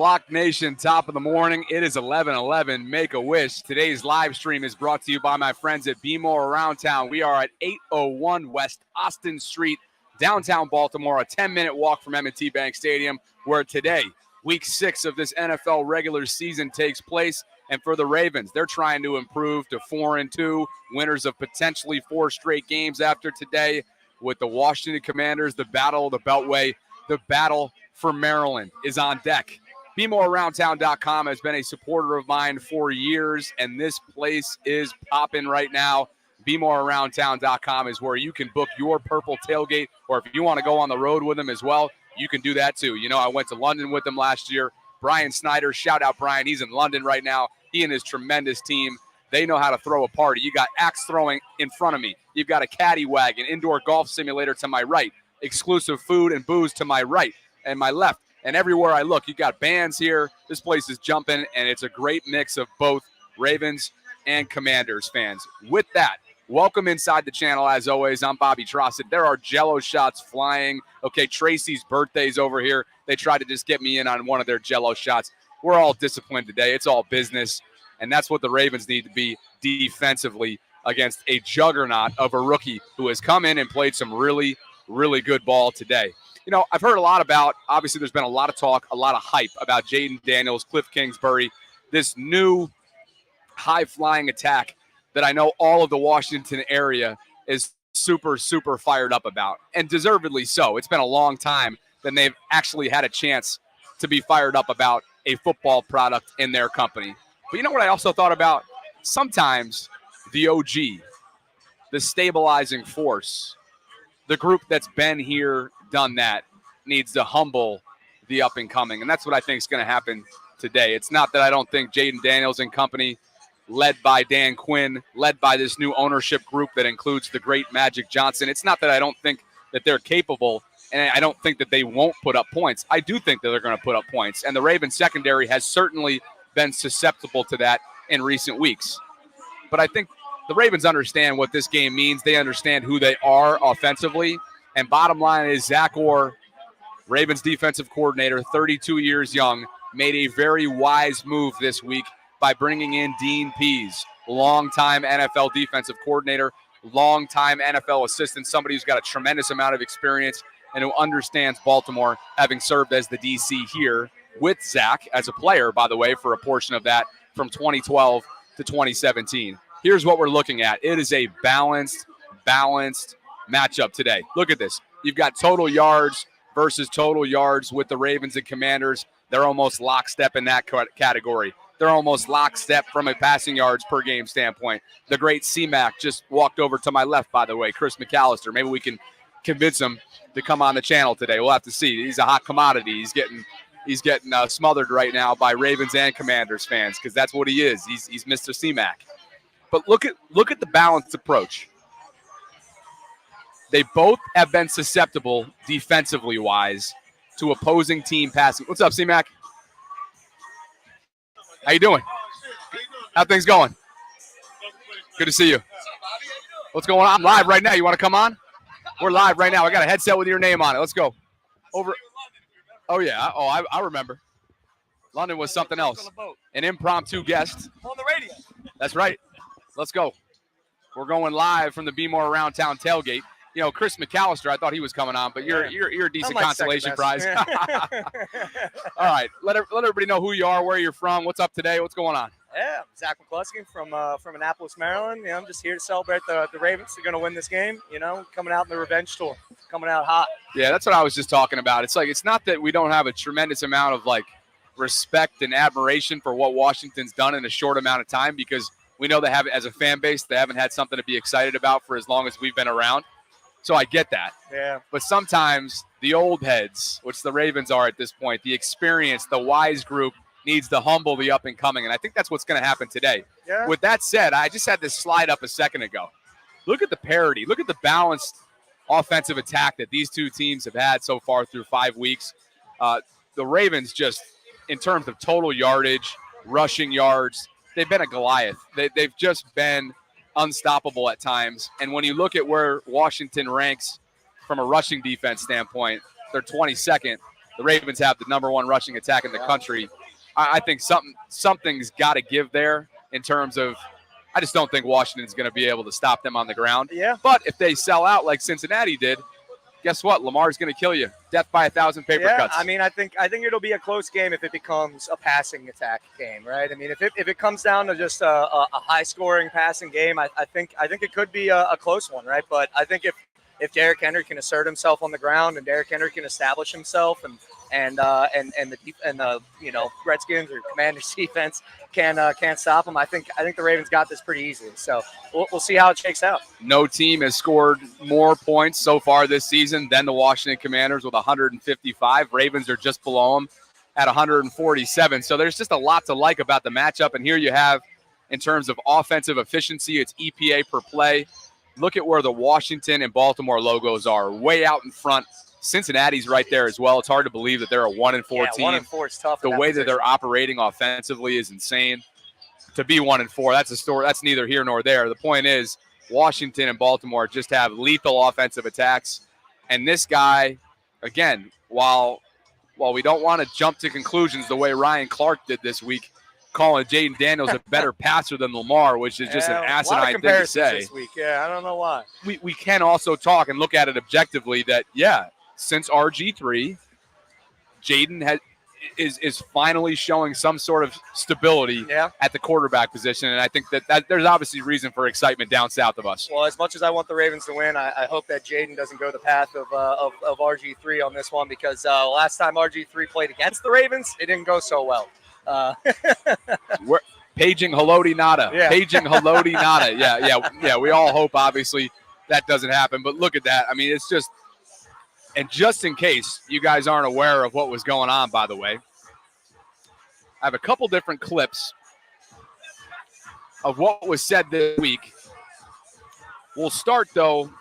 Flock Nation, top of the morning. It is 11:11. Make a wish. Today's live stream is brought to you by my friends at Be More Around Town. We are at 801 West Austin Street, downtown Baltimore, a 10-minute walk from M&T Bank Stadium, where today, week 6 of this NFL regular season takes place. And for the Ravens, they're trying to improve to 4-2, winners of potentially 4 straight games after today. With the Washington Commanders, the battle of the Beltway, the battle for Maryland is on deck. BeMoreAroundTown.com has been a supporter of mine for years, and this place is popping right now. BeMoreAroundTown.com is where you can book your purple tailgate, or if you want to go on the road with them as well, you can do that too. You know, I went to London with them last year. Brian Snyder, shout out Brian. He's in London right now. He and his tremendous team, they know how to throw a party. You got axe throwing in front of me. You've got a caddy wagon, indoor golf simulator to my right, exclusive food and booze to my right and my left. And everywhere I look, you got bands here. This place is jumping, and it's a great mix of both Ravens and Commanders fans. With that, welcome inside the channel. As always, I'm Bobby Trosset. There are Jell-O shots flying. Okay, Tracy's birthday's over here. They tried to just get me in on one of their Jell-O shots. We're all disciplined today. It's all business, and that's what the Ravens need to be defensively against a juggernaut of a rookie who has come in and played some really, really good ball today. You know, I've heard a lot about, obviously there's been a lot of talk, a lot of hype about Jaden Daniels, Cliff Kingsbury, this new high-flying attack that I know all of the Washington area is super, super fired up about, and deservedly so. It's been a long time that they've actually had a chance to be fired up about a football product in their company. But you know what I also thought about? Sometimes the OG, the stabilizing force, the group that's been here, done that, needs to humble the up and coming. And that's what I think is going to happen today. It's not that I don't think Jaden Daniels and company, led by Dan Quinn, led by this new ownership group that includes the great Magic Johnson. It's not that I don't think that they're capable, and I don't think that they won't put up points. I do think that they're going to put up points. And the Ravens secondary has certainly been susceptible to that in recent weeks. But I think the Ravens understand what this game means. They understand who they are offensively. And bottom line is Zach Orr, Ravens defensive coordinator, 32 years young, made a very wise move this week by bringing in Dean Pease, longtime NFL defensive coordinator, longtime NFL assistant, somebody who's got a tremendous amount of experience and who understands Baltimore, having served as the DC here with Zach as a player, by the way, for a portion of that from 2012 to 2017. Here's what we're looking at. It is a balanced matchup today. Look at this. You've got total yards versus total yards with the Ravens and Commanders. They're almost lockstep in that category. They're almost lockstep from a passing yards per game standpoint. The great C-Mac just walked over to my left, by the way, Chris McAllister. Maybe we can convince him to come on the channel today. We'll have to see. He's a hot commodity. He's getting smothered right now by Ravens and Commanders fans because that's what he is. He's Mr. C-Mac. But look at the balanced approach. They both have been susceptible, defensively wise, to opposing team passing. What's up, C-Mac? How you doing? How things going? Good to see you. What's going on? I'm live right now. You want to come on? We're live right now. I got a headset with your name on it. Let's go. Over. Oh, yeah. Oh, I remember. London was something else. An impromptu guest. On the radio. That's right. Let's go. We're going live from the Be More Around Town tailgate. You know, Chris McAllister, I thought he was coming on, but you're a decent consolation prize. All right, let everybody know who you are, where you're from, what's up today, what's going on. Yeah, I'm Zach McCluskey from Annapolis, Maryland. You know, I'm just here to celebrate the Ravens. They're going to win this game. You know, coming out in the revenge tour, coming out hot. Yeah, that's what I was just talking about. It's like it's not that we don't have a tremendous amount of like respect and admiration for what Washington's done in a short amount of time because we know they have as a fan base they haven't had something to be excited about for as long as we've been around. So I get that. Yeah. But sometimes the old heads, which the Ravens are at this point, the experience, the wise group needs to humble the up and coming. And I think that's what's going to happen today. Yeah. With that said, I just had this slide up a second ago. Look at the parity. Look at the balanced offensive attack that these two teams have had so far through 5 weeks. The Ravens just, in terms of total yardage, rushing yards, they've been a Goliath. They've just been unstoppable at times. And when you look at where Washington ranks from a rushing defense standpoint, they're 22nd. the Ravens have the number 1 rushing attack in the country. I think something's got to give there in terms of I just don't think Washington's going to be able to stop them on the ground. Yeah. But if they sell out like Cincinnati did, guess what? Lamar's going to kill you. Death by 1,000 paper cuts. I mean, I think it'll be a close game if it becomes a passing attack game, right? I mean, if it comes down to just a high-scoring passing game, I think it could be a close one, right? But I think if Derrick Henry can assert himself on the ground and Derrick Henry can establish himself and the Redskins or Commanders defense can't stop him, I think the Ravens got this pretty easily. So we'll see how it shakes out. No team has scored more points so far this season than the Washington Commanders with 155. Ravens are just below them at 147. So there's just a lot to like about the matchup. And here you have, in terms of offensive efficiency, it's EPA per play. Look at where the Washington and Baltimore logos are, way out in front. Cincinnati's right there as well. It's hard to believe that they're a 1-4 team. 1-4 is tough. The way that they're operating offensively is insane. To be 1-4, that's a story. That's neither here nor there. The point is, Washington and Baltimore just have lethal offensive attacks. And this guy, again, while we don't want to jump to conclusions the way Ryan Clark did this week, calling Jaden Daniels a better passer than Lamar, which is just an asinine thing to say. This week. Yeah, I don't know why. We can also talk and look at it objectively that, since RG3, Jaden is finally showing some sort of stability at the quarterback position, and I think that there's obviously reason for excitement down south of us. Well, as much as I want the Ravens to win, I hope that Jaden doesn't go the path of RG3 on this one, because last time RG3 played against the Ravens, it didn't go so well. We're paging Haloti Nada. Yeah. Paging Haloti Nada. Yeah. We all hope, obviously, that doesn't happen. But look at that. I mean, it's just – and just in case you guys aren't aware of what was going on, by the way, I have a couple different clips of what was said this week. We'll start, though,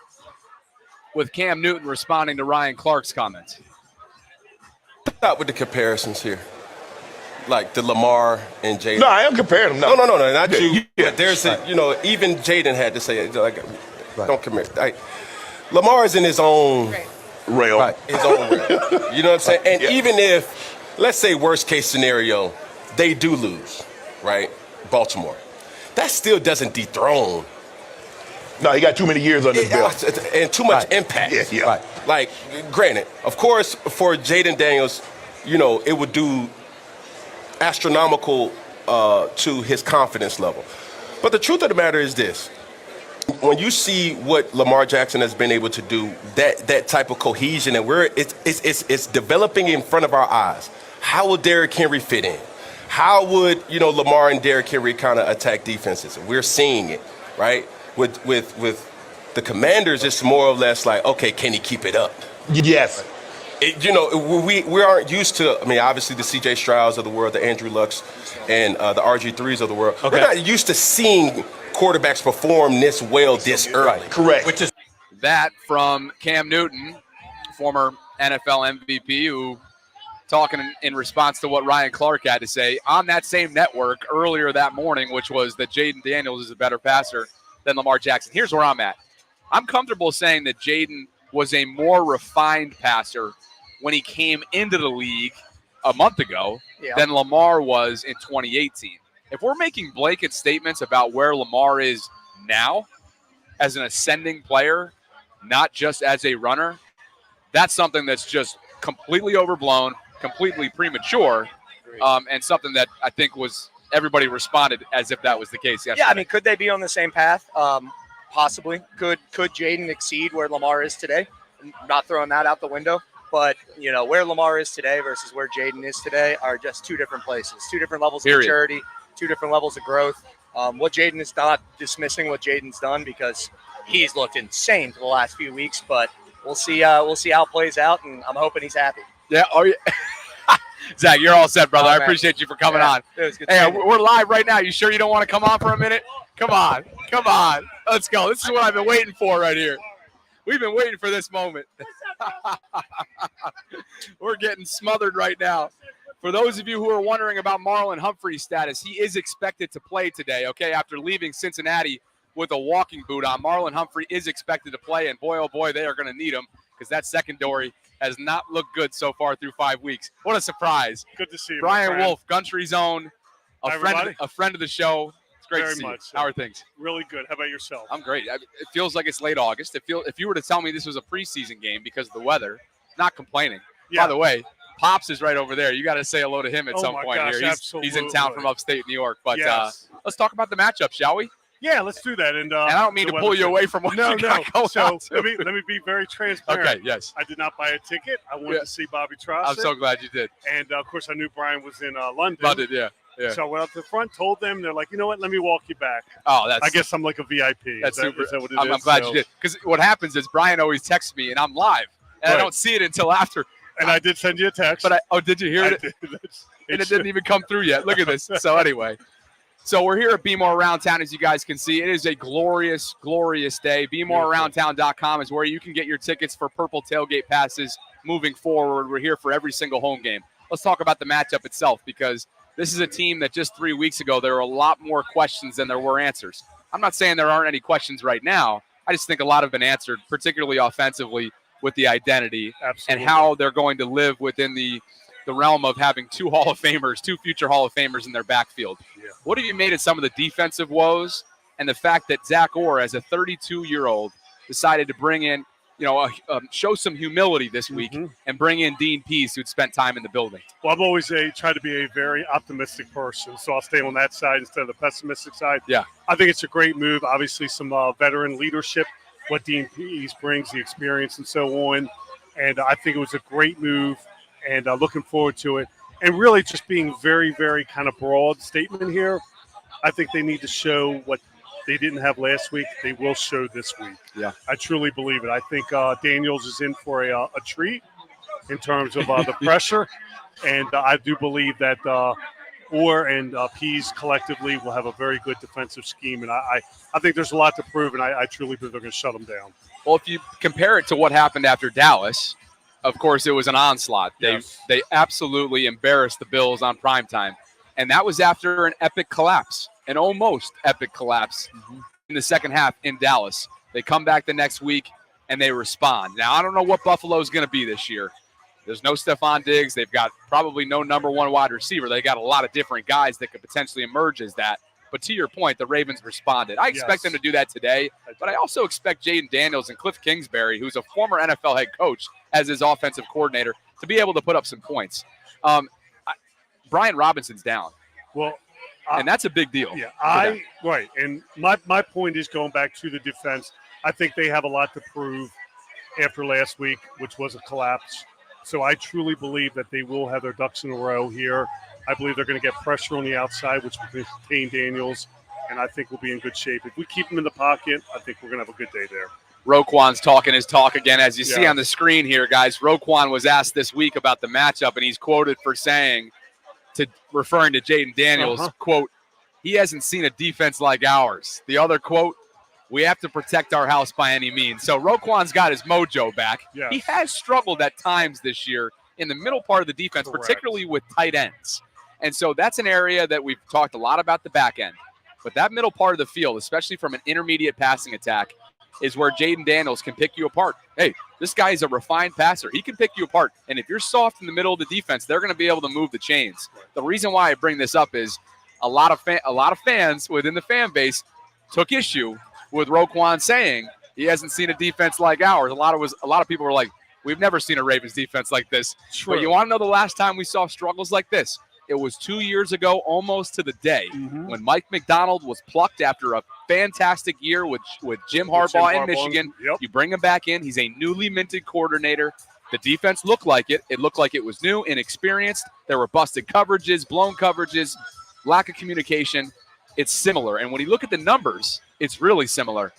with Cam Newton responding to Ryan Clark's comments. Stop with the comparisons here. Like the Lamar and Jaden. No, I am comparing them. No, not you. Yeah. But there's even Jaden had to say it. Like, don't compare. Like, Lamar is in his own realm. Right, his own realm. You know what I'm saying? And even if, let's say, worst case scenario, they do lose, right? Baltimore. That still doesn't dethrone. No, he got too many years on his belt. And too much impact. Yeah. Right. Like, granted, of course, for Jaden Daniels, it would do astronomical to his confidence level. But the truth of the matter is this. When you see what Lamar Jackson has been able to do, that type of cohesion, and it's developing in front of our eyes. How will Derrick Henry fit in? How would Lamar and Derrick Henry kind of attack defenses? We're seeing it, right? With the Commanders, it's more or less like, okay, can he keep it up? Yes. We aren't used to. I mean, obviously the C.J. Strouds of the world, the Andrew Lucks, and the RG3s of the world. Okay. We're not used to seeing quarterbacks perform this well this early. Correct. Which is that from Cam Newton, former NFL MVP, who talking in response to what Ryan Clark had to say on that same network earlier that morning, which was that Jaden Daniels is a better passer than Lamar Jackson. Here's where I'm at. I'm comfortable saying that Jaden was a more refined passer when he came into the league a month ago than Lamar was in 2018. If we're making blanket statements about where Lamar is now as an ascending player, not just as a runner, that's something that's just completely overblown, completely premature, and something that I think was everybody responded as if that was the case yesterday. Yeah, I mean, could they be on the same path? Possibly. Could Jaden exceed where Lamar is today? Not throwing that out the window. But, where Lamar is today versus where Jaden is today are just two different places, two different levels of maturity, two different levels of growth. What Jaden is not dismissing what Jaden's done, because he's looked insane for the last few weeks, but we'll see how it plays out, and I'm hoping he's happy. Yeah. Oh, yeah. Zach, you're all set, brother. Oh, I appreciate you for coming on. It was good. Hey, we're live right now. You sure you don't want to come on for a minute? Come on. Let's go. This is what I've been waiting for right here. We've been waiting for this moment. We're getting smothered right now. For those of you who are wondering about Marlon Humphrey's status, he is expected to play today, okay, after leaving Cincinnati with a walking boot on. Marlon Humphrey is expected to play, and boy, oh boy, they are going to need him, because that secondary has not looked good so far through 5 weeks. What a surprise. Good to see you, Brian Wolf, Country Zone, Hi, a friend of the show. It's great Very to see much you. so. How are things? Really good. How about yourself? I'm great. It feels like it's late August. If you were to tell me this was a preseason game because of the weather, not complaining. Yeah. By the way, Pops is right over there. You got to say hello to him at some point gosh, here. He's in town from upstate New York. But yes. Let's talk about the matchup, shall we? Yeah, let's do that. And I don't mean to pull you away from what you got going on. So let me be very transparent. Okay, yes. I did not buy a ticket. I wanted to see Bobby Trosset. I'm so glad you did. And, of course, I knew Brian was in London. London, yeah. So I went up to the front, told them, they're like, you know what, let me walk you back. Oh, I guess I'm like a VIP. That's super. Is that what it I'm is? glad you did. Because what happens is Brian always texts me, and I'm live. And I don't see it until after. And I did send you a text. But did you hear it? Did. And it didn't even come through yet. Look at this. So anyway. So we're here at Be More Around Town, as you guys can see. It is a glorious, glorious day. BeMoreAroundTown.com is where you can get your tickets for Purple Tailgate passes moving forward. We're here for every single home game. Let's talk about the matchup itself, because this is a team that just 3 weeks ago, there were a lot more questions than there were answers. I'm not saying there aren't any questions right now. I just think a lot have been answered, particularly offensively, with the identity and how they're going to live within the realm of having two future Hall of Famers in their backfield. Yeah. What have you made of some of the defensive woes and the fact that Zach Orr, as a 32-year-old, decided to bring in, show some humility this week and bring in Dean Pease, who'd spent time in the building? Well, I'm always try to be a very optimistic person, so I'll stay on that side instead of the pessimistic side. Yeah. I think it's a great move. Obviously, some veteran leadership, what Dean Pease brings, the experience and so on. And I think it was a great move, and looking forward to it. And really just being very, very kind of broad statement here. I think they need to show what they didn't have last week. They will show this week. Yeah. I truly believe it. I think Daniels is in for a treat in terms of the pressure. And I do believe that Orr and Pease collectively will have a very good defensive scheme. And I think there's a lot to prove, and I truly believe they're going to shut them down. Well, if you compare it to what happened after Dallas, of course, it was an onslaught. They absolutely embarrassed the Bills on primetime. And that was after an epic collapse, an almost epic collapse in the second half in Dallas. They come back the next week, and they respond. Now, I don't know what Buffalo's going to be this year. There's no Stephon Diggs. They've got probably no number one wide receiver. They got a lot of different guys that could potentially emerge as that. But to your point, the Ravens responded. I expect them to do that today, but I also expect Jaden Daniels and Cliff Kingsbury, who's a former NFL head coach, as his offensive coordinator, to be able to put up some points. Brian Robinson's down. Well, and that's a big deal. Yeah, right. And my point is, going back to the defense, I think they have a lot to prove after last week, which was a collapse. So I truly believe that they will have their ducks in a row here. I believe they're going to get pressure on the outside, which will contain Daniels, and I think we'll be in good shape. If we keep him in the pocket, I think we're going to have a good day there. Roquan's talking his talk again. As you see on the screen here, guys, Roquan was asked this week about the matchup, and he's quoted for saying, referring to Jaden Daniels, quote, "He hasn't seen a defense like ours." The other quote, "We have to protect our house by any means." So Roquan's got his mojo back. Yes. He has struggled at times this year in the middle part of the defense, particularly with tight ends. And so that's an area that we've talked a lot about the back end. But that middle part of the field, especially from an intermediate passing attack, is where Jaden Daniels can pick you apart. Hey, this guy is a refined passer. He can pick you apart. And if you're soft in the middle of the defense, they're going to be able to move the chains. The reason why I bring this up is a lot of fans within the fan base took issue with Roquan saying he hasn't seen a defense like ours. A lot of people were like, we've never seen a Ravens defense like this. True. But you want to know the last time we saw struggles like this? It was 2 years ago, almost to the day, when Mike McDonald was plucked after a fantastic year with Jim Harbaugh in Michigan. Yep. You bring him back in. He's a newly minted coordinator. The defense looked like it. It looked like it was new, inexperienced. There were busted coverages, blown coverages, lack of communication. It's similar. And when you look at the numbers, it's really similar.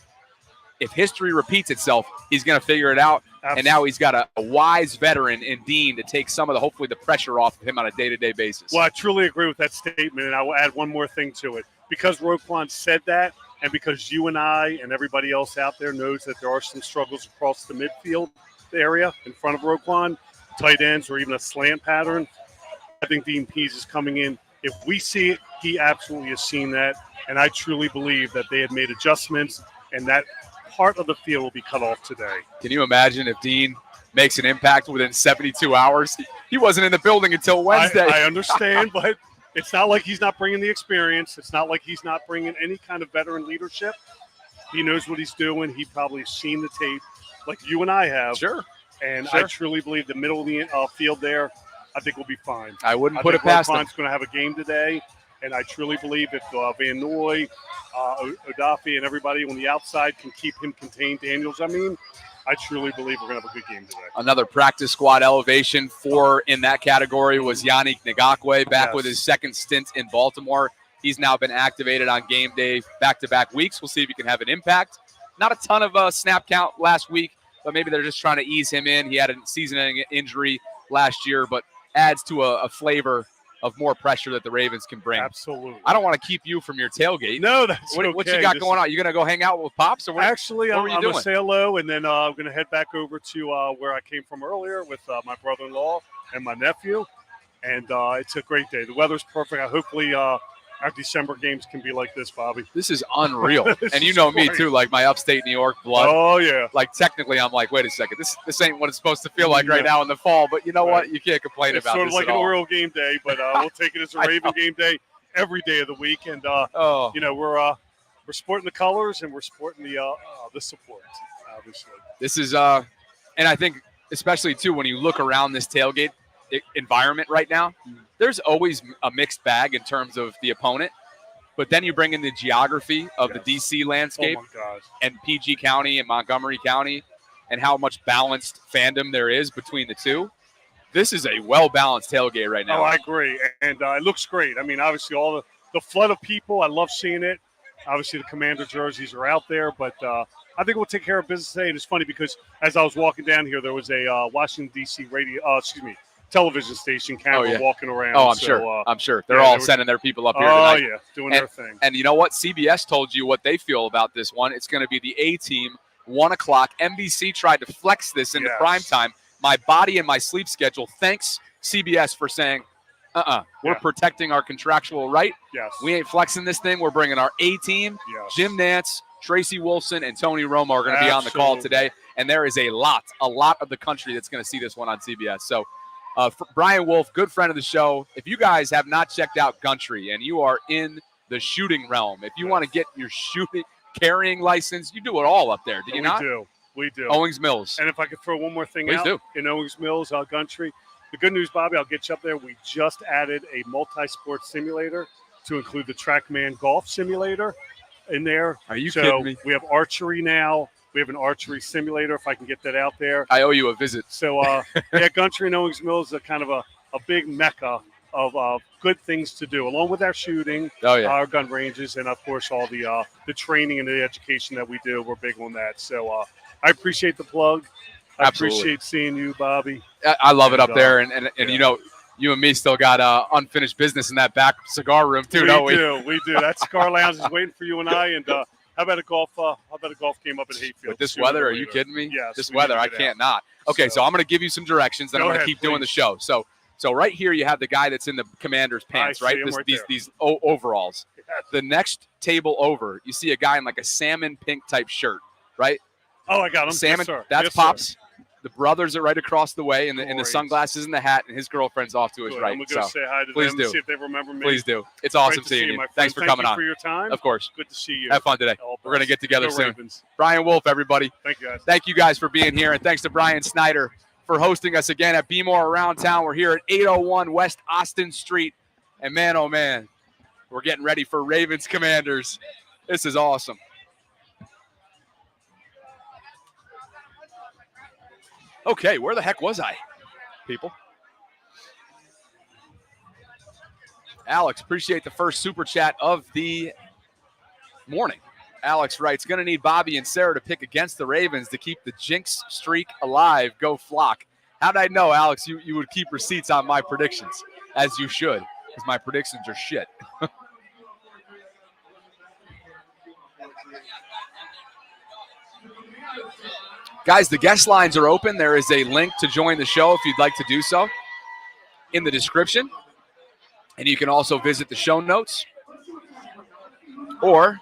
If history repeats itself, he's going to figure it out. Absolutely. And now he's got a wise veteran in Dean to take some of hopefully the pressure off of him on a day-to-day basis. Well, I truly agree with that statement, and I will add one more thing to it. Because Roquan said that, and because you and I and everybody else out there knows that there are some struggles across the midfield area in front of Roquan, tight ends or even a slant pattern, I think Dean Pease is coming in. If we see it, he absolutely has seen that, and I truly believe that they had made adjustments, and that part of the field will be cut off today. Can you imagine if Dean makes an impact within 72 hours. He wasn't in the building until Wednesday. I understand, but it's not like he's not bringing the experience. It's not like he's not bringing any kind of veteran leadership. He knows what he's doing. He probably has seen the tape like you and I have. Sure. And Sure. I truly believe the middle of the field there, I think we'll be fine. I wouldn't put it past him. Roquan's going to have a game today, and I truly believe if Van Noy, Odafe, and everybody on the outside can keep him contained, I truly believe we're going to have a good game today. Another practice squad elevation in that category was Yannick Ngakwe, back with his second stint in Baltimore. He's now been activated on game day back-to-back weeks. We'll see if he can have an impact. Not a ton of snap count last week, but maybe they're just trying to ease him in. He had a season-ending injury last year, but adds to a flavor of more pressure that the Ravens can bring. Absolutely. I don't want to keep you from your tailgate. No, that's what, okay. What you got going on? You going to go hang out with Pops? Or Actually, what I'm were you going doing? to say hello, and then I'm going to head back over to where I came from earlier with my brother-in-law and my nephew. And it's a great day. The weather's perfect. Hopefully our December games can be like this, Bobby. This is unreal. And you know me, too, like my upstate New York blood. Oh, yeah. Like, technically, I'm like, wait a second. This ain't what it's supposed to feel like right now in the fall. But you know what? You can't complain it's about sort this of like at an all. Oriole game day, but we'll take it as a Raven game day every day of the week. And, we're sporting the colors and we're sporting the support, obviously. This is, and I think, especially, too, when you look around this tailgate environment right now, there's always a mixed bag in terms of the opponent. But then you bring in the geography of the D.C. landscape and PG County and Montgomery County and how much balanced fandom there is between the two. This is a well-balanced tailgate right now. Oh, I agree. And it looks great. I mean, obviously, all the flood of people, I love seeing it. Obviously, the Commander jerseys are out there. But I think we'll take care of business today. And it's funny because as I was walking down here, there was a Washington, D.C. television station camera walking around. Oh, I'm sure. They're all sending their people up here tonight. Oh, yeah, doing their thing. And you know what? CBS told you what they feel about this one. It's going to be the A-team, 1 o'clock. NBC tried to flex this into prime time. My body and my sleep schedule, thanks CBS for saying, we're protecting our contractual right. Yes. We ain't flexing this thing. We're bringing our A-team. Yes. Jim Nantz, Tracy Wolfson, and Tony Romo are going to be on the call today. And there is a lot of the country that's going to see this one on CBS. So, Brian Wolf, good friend of the show. If you guys have not checked out Gumtree and you are in the shooting realm, if you want to get your carrying license, you do it all up there. Do you not? We do. Owings Mills. And if I could throw one more thing Please out do. in Owings Mills, Gumtree, the good news, Bobby, I'll get you up there. We just added a multi-sport simulator to include the TrackMan golf simulator in there. Are you kidding me? We have archery now. We have an archery simulator, if I can get that out there. I owe you a visit. So, Gumtree and Owings Mills is a kind of a big mecca of good things to do, along with our shooting, our gun ranges, and, of course, all the training and the education that we do. We're big on that. So, I appreciate the plug. I appreciate seeing you, Bobby. I love it up there. And you know, you and me still got unfinished business in that back cigar room, too, don't we? We do. That cigar lounge is waiting for you and I, and how about a golf game up at Hayfield? With this weather, are you kidding me? Yes. This weather, I can't not. Okay, so I'm going to give you some directions, then I'm going to keep doing the show. So right here, you have the guy that's in the Commander's pants, right? These overalls. Yes. The next table over, you see a guy in like a salmon pink type shirt, right? Oh, I got him. Salmon. Yes, sir. That's yes, Pops. Sir. The brothers are right across the way, and the sunglasses and the hat, and his girlfriend's off to his right. I'm going to go say hi to them and see if they remember me. Please do. It's awesome seeing you. Thanks for coming on. Thank you for your time. Of course. Good to see you. Have fun today. We're going to get together soon. Ravens. Brian Wolf, everybody. Thank you, guys. Thank you guys for being here, and thanks to Brian Snyder for hosting us again at Be More Around Town. We're here at 801 West Austin Street, and man, oh man, we're getting ready for Ravens Commanders. This is awesome. Okay, where the heck was I, people? Alex, appreciate the first super chat of the morning. Alex writes, going to need Bobby and Sarah to pick against the Ravens to keep the jinx streak alive. Go Flock. How did I know, Alex, you would keep receipts on my predictions, as you should, because my predictions are shit. Guys, the guest lines are open. There is a link to join the show if you'd like to do so in the description. And you can also visit the show notes or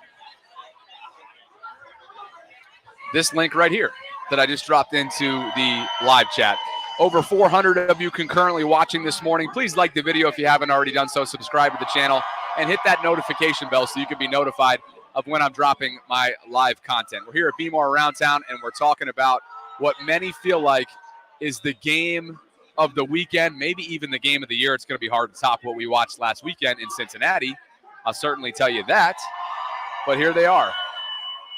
this link right here. that I just dropped into the live chat. Over 400 of you concurrently watching this morning. Please like the video if you haven't already done so. Subscribe to the channel and hit that notification bell so you can be notified of when I'm dropping my live content. We're here at Be More Around Town, and we're talking about what many feel like is the game of the weekend, maybe even the game of the year. It's going to be hard to top what we watched last weekend in Cincinnati. I'll certainly tell you that. But here they are.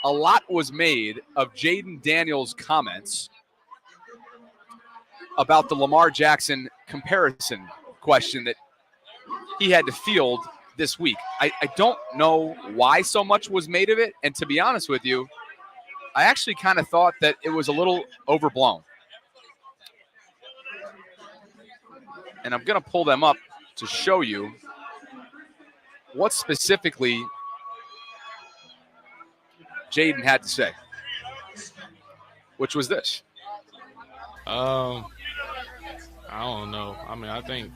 A lot was made of Jaden Daniels' comments about the Lamar Jackson comparison question that he had to field this week. I don't know why so much was made of it. And to be honest with you, I actually kind of thought that it was a little overblown. And I'm going to pull them up to show you what specifically Jaden had to say, which was this. I don't know. I mean, I think,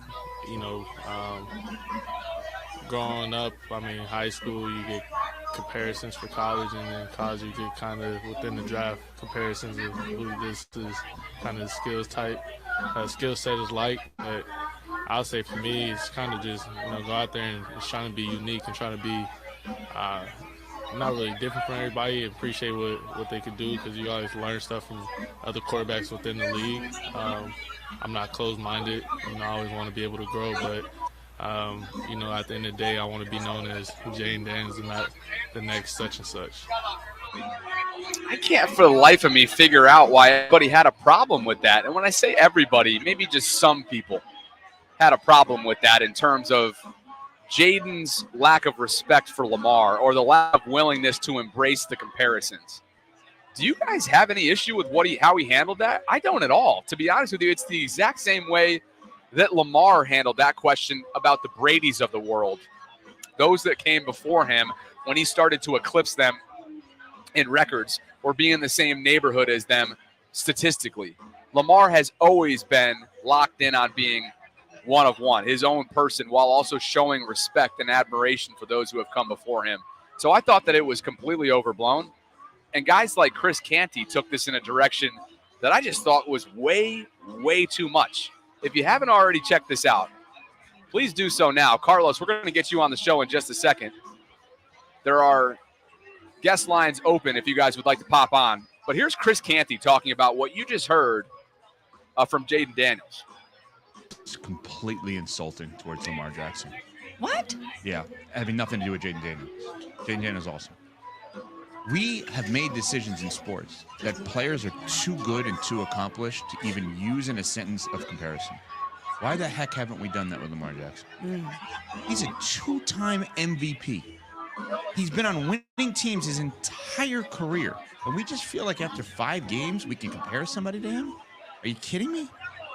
growing up, high school, you get comparisons for college, and then college, you get kind of within the draft comparisons of who this is kind of skill set is like. But I'll say for me, it's kind of just, go out there and just trying to be unique and trying to be not really different from everybody. Appreciate what they could do, because you always learn stuff from other quarterbacks within the league. I'm not closed-minded. I always want to be able to grow, but at the end of the day, I want to be known as Jaden Daniels and not the next such and such. I can't for the life of me figure out why everybody had a problem with that. And when I say everybody, maybe just some people had a problem with that in terms of Jaden's lack of respect for Lamar or the lack of willingness to embrace the comparisons. Do you guys have any issue with how he handled that? I don't at all. To be honest with you, it's the exact same way that Lamar handled that question about the Bradys of the world, those that came before him when he started to eclipse them in records or be in the same neighborhood as them statistically. Lamar has always been locked in on being one of one, his own person, while also showing respect and admiration for those who have come before him. So I thought that it was completely overblown. And guys like Chris Canty took this in a direction that I just thought was way, way too much. If you haven't already checked this out, please do so now. Carlos, we're going to get you on the show in just a second. There are guest lines open if you guys would like to pop on. But here's Chris Canty talking about what you just heard from Jaden Daniels. It's completely insulting towards Lamar Jackson. What? Yeah, having nothing to do with Jaden Daniels. Jaden Daniels is awesome. We have made decisions in sports that players are too good and too accomplished to even use in a sentence of comparison. Why the heck haven't we done that with Lamar Jackson? He's a two-time MVP. He's been on winning teams his entire career. And we just feel like after 5 games, we can compare somebody to him? Are you kidding me?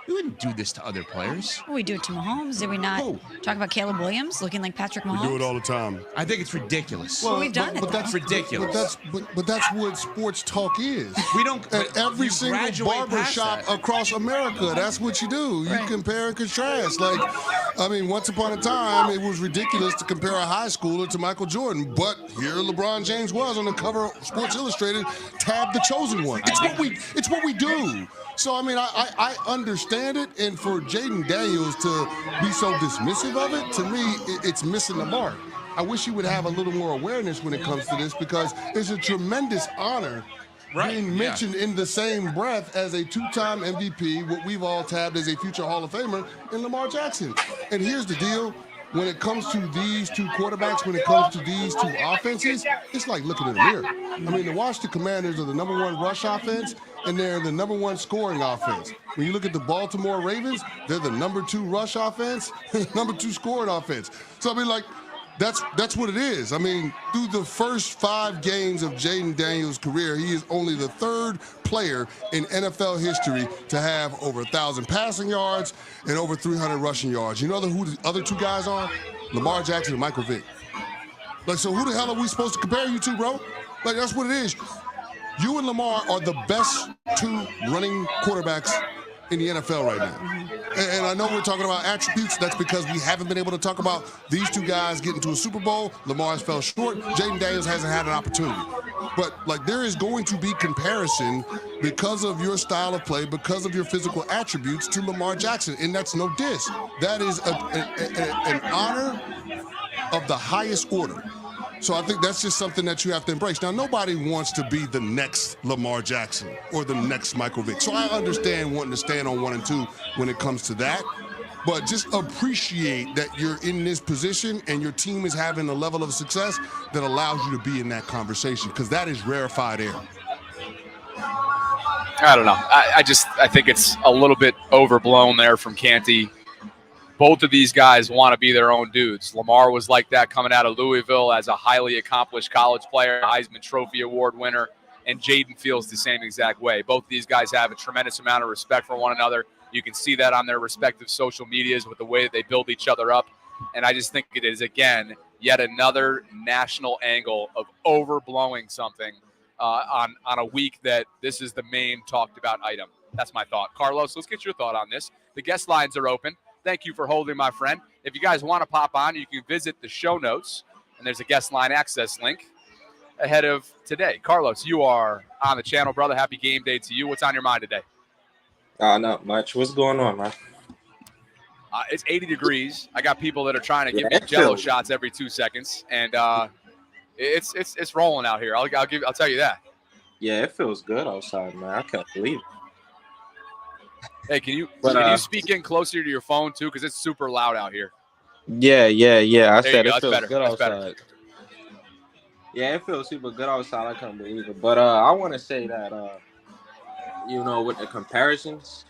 We wouldn't do this to other players. We do it to Mahomes. Did we not talk about Caleb Williams looking like Patrick Mahomes? We do it all the time. I think it's ridiculous. Well, we've done it. That's ridiculous. But that's what sports talk is. We don't. At every single barber shop across America, that's what you do. You compare and contrast. Once upon a time, it was ridiculous to compare a high schooler to Michael Jordan. But here LeBron James was on the cover of Sports Illustrated, tabbed the chosen one. It's what we do. So, I understand it, and for Jaden Daniels to be so dismissive of it, to me, it's missing the mark. I wish he would have a little more awareness when it comes to this, because it's a tremendous honor being mentioned in the same breath as a 2-time MVP, what we've all tabbed as a future Hall of Famer, in Lamar Jackson. And here's the deal. When it comes to these two quarterbacks, when it comes to these two offenses, it's like looking in a mirror. The Washington Commanders are the #1 rush offense, and they're the #1 scoring offense. When you look at the Baltimore Ravens, they're the #2 rush offense, #2 scoring offense. So, that's what it is. Through the first 5 games of Jaden Daniels' career, he is only the 3rd player in NFL history to have over 1,000 passing yards and over 300 rushing yards. You know who the other 2 guys are? Lamar Jackson and Michael Vick. So who the hell are we supposed to compare you to, bro? That's what it is. You and Lamar are the best 2 running quarterbacks in the NFL right now. And I know we're talking about attributes. That's because we haven't been able to talk about these two guys getting to a Super Bowl. Lamar has fell short. Jaden Daniels hasn't had an opportunity. But, like, there is going to be comparison because of your style of play, because of your physical attributes to Lamar Jackson. And that's no diss. That is an honor of the highest order. So I think that's just something that you have to embrace. Now, nobody wants to be the next Lamar Jackson or the next Michael Vick. So I understand wanting to stand on 1 and 2 when it comes to that. But just appreciate that you're in this position and your team is having a level of success that allows you to be in that conversation, because that is rarefied air. I don't know. I think it's a little bit overblown there from Canty. Both of these guys want to be their own dudes. Lamar was like that coming out of Louisville as a highly accomplished college player, Heisman Trophy Award winner, and Jaden feels the same exact way. Both of these guys have a tremendous amount of respect for one another. You can see that on their respective social medias with the way that they build each other up. And I just think it is, again, yet another national angle of overblowing something on a week that this is the main talked about item. That's my thought. Carlos, let's get your thought on this. The guest lines are open. Thank you for holding, my friend. If you guys want to pop on, you can visit the show notes, and there's a guest line access link ahead of today. Carlos, you are on the channel, brother. Happy game day to you. What's on your mind today? Not much. What's going on, man? It's 80 degrees. I got people that are trying to give me Jello shots every 2 seconds, and it's rolling out here. I'll tell you that. Yeah, it feels good outside, man. I can't believe it. Hey, can you speak in closer to your phone too? Because it's super loud out here. Yeah. I said it feels better. good That's outside. better. Yeah, it feels super good outside. I can't believe it. But I want to say that, with the comparisons,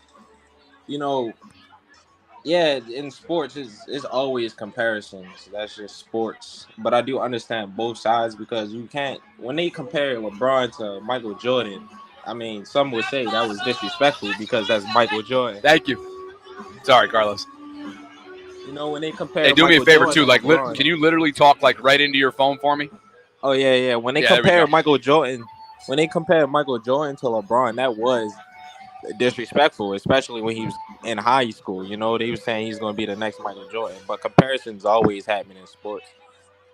yeah, in sports, it's always comparisons. That's just sports. But I do understand both sides, because you can't, when they compare LeBron to Michael Jordan, I mean, some would say that was disrespectful because that's Michael Jordan. Thank you. Sorry, Carlos. When they compare, hey, do me a favor Jordan too. Like, can you literally talk like right into your phone for me? Oh yeah. When they compare Michael Jordan to LeBron, that was disrespectful, especially when he was in high school. They were saying he's going to be the next Michael Jordan. But comparisons always happen in sports.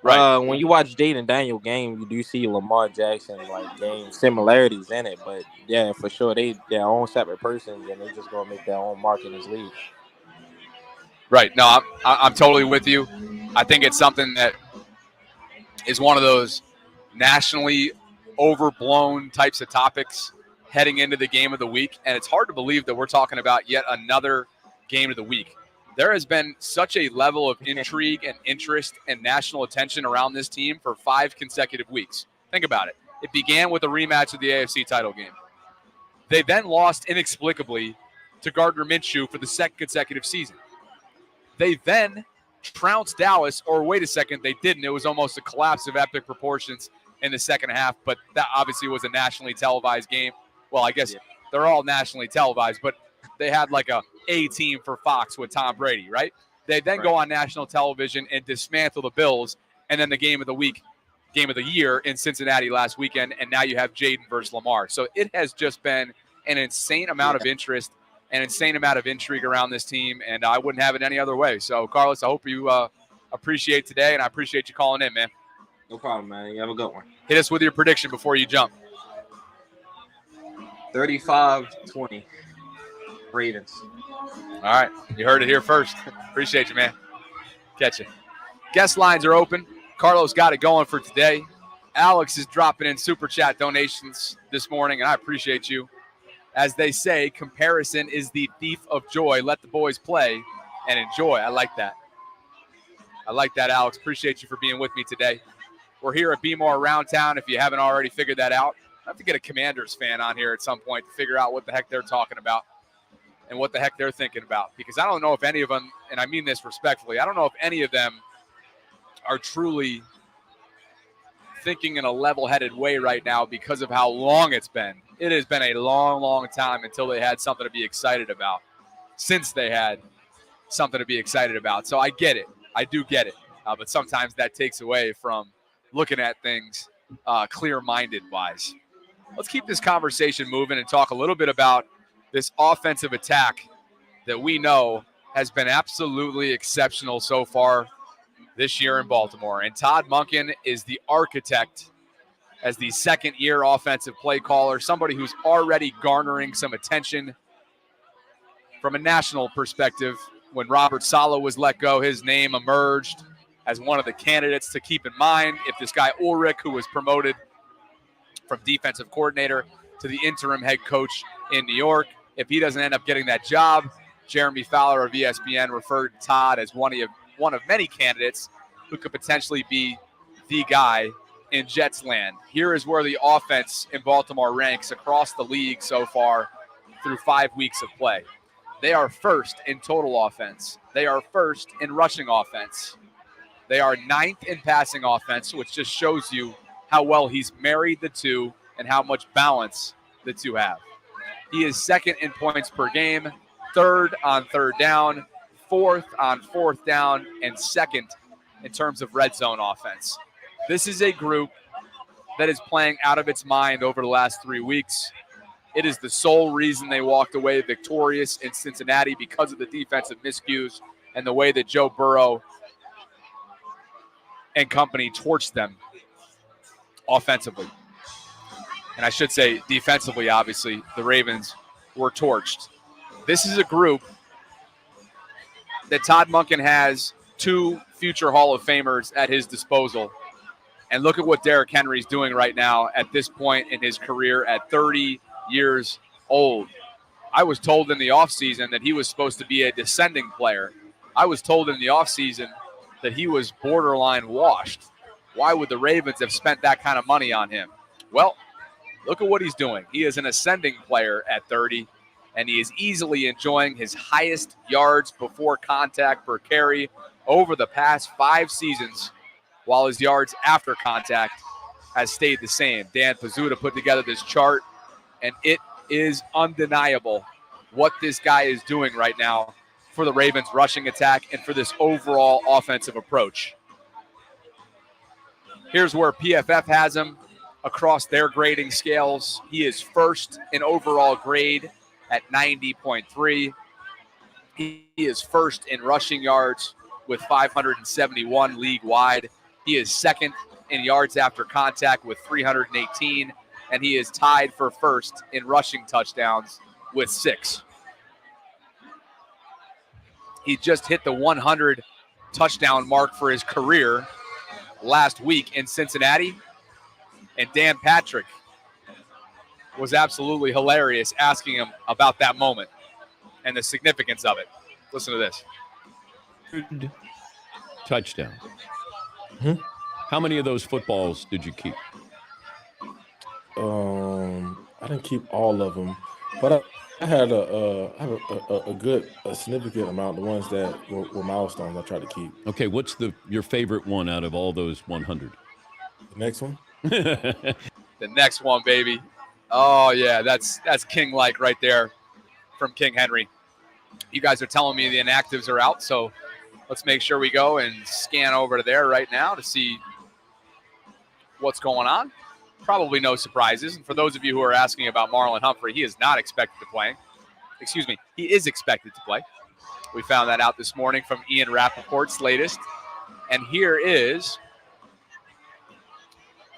Right. When you watch Jaden Daniels game, you do see Lamar Jackson game similarities in it. But yeah, for sure, they're own separate persons, and they're just gonna make their own mark in this league. Right. No, I'm totally with you. I think it's something that is one of those nationally overblown types of topics heading into the game of the week, and it's hard to believe that we're talking about yet another game of the week. There has been such a level of intrigue and interest and national attention around this team for 5 consecutive weeks. Think about it. It began with a rematch of the AFC title game. They then lost inexplicably to Gardner Minshew for the 2nd consecutive season. They then trounced Dallas, or wait a second, they didn't. It was almost a collapse of epic proportions in the second half, but that obviously was a nationally televised game. Well, I guess they're all nationally televised, but they had like a team for Fox with Tom Brady, right? They then go on national television and dismantle the Bills, and then the game of the year in Cincinnati last weekend, and now you have Jaden versus Lamar. So it has just been an insane amount of interest, an insane amount of intrigue around this team, and I wouldn't have it any other way. So, Carlos, I hope you appreciate today, and I appreciate you calling in, man. No problem, man. You have a good one. Hit us with your prediction before you jump. 35-20. Ravens. All right. You heard it here first. Appreciate you, man. Catch you. Guest lines are open. Carlos got it going for today. Alex is dropping in super chat donations this morning, and I appreciate you. As they say, comparison is the thief of joy. Let the boys play and enjoy. I like that. Alex. Appreciate you for being with me today. We're here at Be More Around Town. If you haven't already figured that out, I have to get a Commanders fan on here at some point to figure out what the heck they're talking about and what the heck they're thinking about. Because I don't know if any of them, and I mean this respectfully, I don't know if any of them are truly thinking in a level-headed way right now because of how long it's been. It has been a long, long time until they had something to be excited about, since they had something to be excited about. So I get it. I do get it. But sometimes that takes away from looking at things clear-minded-wise. Let's keep this conversation moving and talk a little bit about this offensive attack that we know has been absolutely exceptional so far this year in Baltimore. And Todd Monken is the architect as the second-year offensive play caller, somebody who's already garnering some attention from a national perspective. When Robert Saleh was let go, his name emerged as one of the candidates to keep in mind if this guy Ulrich, who was promoted from defensive coordinator to the interim head coach in New York, if he doesn't end up getting that job, Jeremy Fowler of ESPN referred to Todd as one of many candidates who could potentially be the guy in Jets land. Here is where the offense in Baltimore ranks across the league so far through 5 weeks of play. They are first in total offense. They are first in rushing offense. They are ninth in passing offense, which just shows you how well he's married the two and how much balance the two have. He is second in points per game, third on third down, fourth on fourth down, and second in terms of red zone offense. This is a group that is playing out of its mind over the last 3 weeks. It is the sole reason they walked away victorious in Cincinnati, because of the defensive miscues and the way that Joe Burrow and company torched them offensively. And I should say defensively, obviously, the Ravens were torched. This is a group that Todd Monken has 2 future Hall of Famers at his disposal. And look at what Derrick Henry's doing right now at this point in his career at 30 years old. I was told in the offseason that he was supposed to be a descending player. I was told in the offseason that he was borderline washed. Why would the Ravens have spent that kind of money on him? Well, look at what he's doing. He is an ascending player at 30, and he is easily enjoying his highest yards before contact per carry over the past 5 seasons, while his yards after contact has stayed the same. Dan Pizzuta put together this chart, and it is undeniable what this guy is doing right now for the Ravens rushing attack and for this overall offensive approach. Here's where PFF has him across their grading scales. He is first in overall grade at 90.3. He is first in rushing yards with 571 league-wide. He is second in yards after contact with 318, and he is tied for first in rushing touchdowns with 6. He just hit the 100 touchdown mark for his career last week in Cincinnati, and Dan Patrick was absolutely hilarious asking him about that moment and the significance of it. Listen to this. Touchdown. How many of those footballs did you keep? I didn't keep all of them, but I had a significant amount. The ones that were milestones, I tried to keep. Okay, what's your favorite one out of all those 100? The next one. The next one, baby. Oh yeah, that's king-like right there from King Henry. You guys are telling me the inactives are out, so let's make sure we go and scan over to there right now to see what's going on. Probably no surprises. And for those of you who are asking about Marlon Humphrey, he is not expected to play. Excuse me, he is expected to play. We found that out this morning from Ian Rappaport's latest. And here is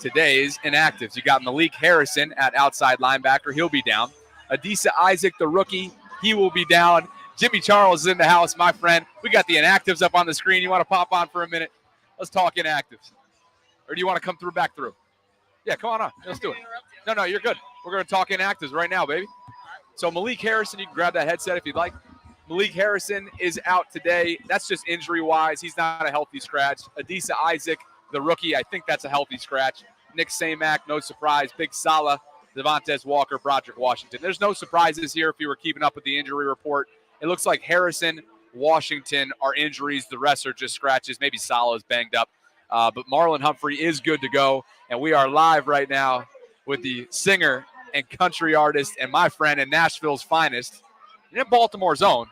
today's inactives. You got Malik Harrison at outside linebacker. He'll be down. Adisa Isaac, the rookie, he will be down. Jimmy Charles is in the house, my friend. We got the inactives up on the screen. You want to pop on for a minute? Let's talk inactives. Or do you want to come back through? Yeah, come on. Let's do it. No, you're good. We're going to talk inactives right now, baby. So Malik Harrison, you can grab that headset if you'd like. Malik Harrison is out today. That's just injury-wise. He's not a healthy scratch. Adisa Isaac, the rookie, I think that's a healthy scratch. Nick Samac, no surprise. Big Salah, Devontae Walker, Broderick Washington. There's no surprises here if you were keeping up with the injury report. It looks like Harrison, Washington are injuries. The rest are just scratches. Maybe Salah is banged up. But Marlon Humphrey is good to go. And we are live right now with the singer and country artist and my friend and Nashville's finest, and in Baltimore's own,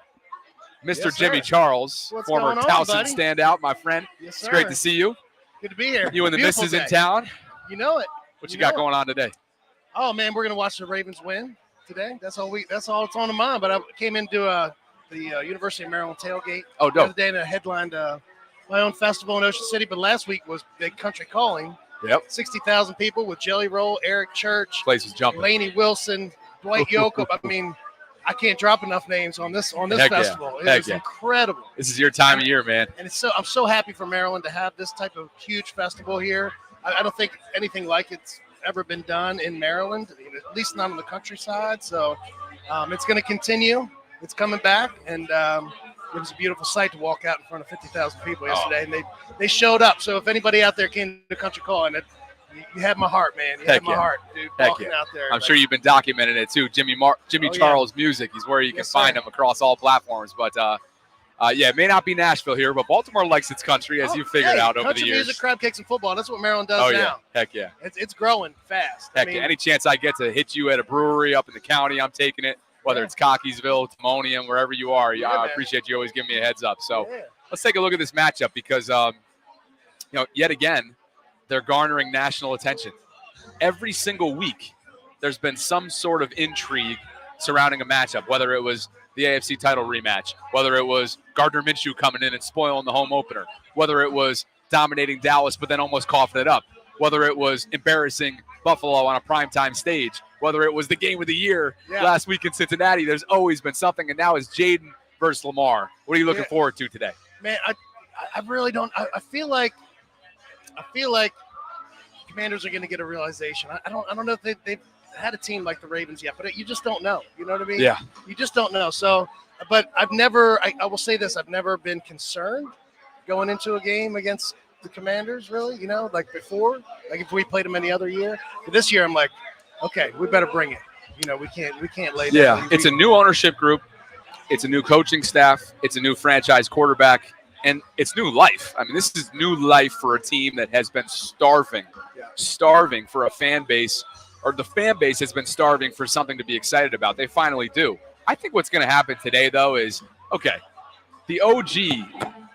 Mr. Yes, Jimmy Charles, What's former going on, Towson buddy? standout, my friend. Yes, It's great sir. to see you. Good to be here. You and the Beautiful missus in day. town. You know it. What you got going on today? Oh man, we're gonna watch the Ravens win today. That's all it's on the mind. But I came in to the University of Maryland Tailgate. Oh, The dope. other day, and I headlined my own festival in Ocean City, but last week was Big Country Calling. Yep. 60,000 people with Jelly Roll, Eric Church, Place was jumping. Laney Wilson, Dwight Yoakam. I mean, I can't drop enough names on this Heck yeah. festival. It Heck was yeah. incredible. This is your time of year, man. And I'm so happy for Maryland to have this type of huge festival here. I don't think anything like it's ever been done in Maryland, at least not on the countryside. So it's going to continue. It's coming back, and it was a beautiful sight to walk out in front of 50,000 people yesterday, and they showed up. So if anybody out there came to Country Calling, you had my heart, man. You had my heart, dude, walking out there. I'm sure you've been documenting it too. Jimmy Charles Music. He's where you can find him across all platforms. But it may not be Nashville here, but Baltimore likes its country, as you figured out over the country years. Music, crab cakes, and football. That's what Maryland does now. Yeah. Heck yeah. It's growing fast. Heck yeah. Any chance I get to hit you at a brewery up in the county, I'm taking it. Whether it's Cockeysville, Timonium, wherever you are, I appreciate you always giving me a heads up. So let's take a look at this matchup because, yet again, they're garnering national attention. Every single week, there's been some sort of intrigue surrounding a matchup, whether it was the AFC title rematch, whether it was Gardner Minshew coming in and spoiling the home opener, whether it was dominating Dallas but then almost coughing it up, whether it was embarrassing Buffalo on a primetime stage, whether it was the game of the year last week in Cincinnati. There's always been something, and now it's Jaden versus Lamar. What are you looking forward to today? Man, I really don't. I feel like Commanders are going to get a realization. I don't know if they've had a team like the Ravens yet, but you just don't know. You know what I mean? Yeah. You just don't know. So, but I will say this, I've never been concerned going into a game against the Commanders, really, like before, like if we played them any other year. But this year I'm like, okay, we better bring it. We can't lay down. Yeah, it's a new ownership group. It's a new coaching staff. It's a new franchise quarterback. And it's new life. I mean, this is new life for a team that has been starving for a fan base, or the fan base has been starving for something to be excited about. They finally do. I think what's going to happen today, though, is, okay, the OG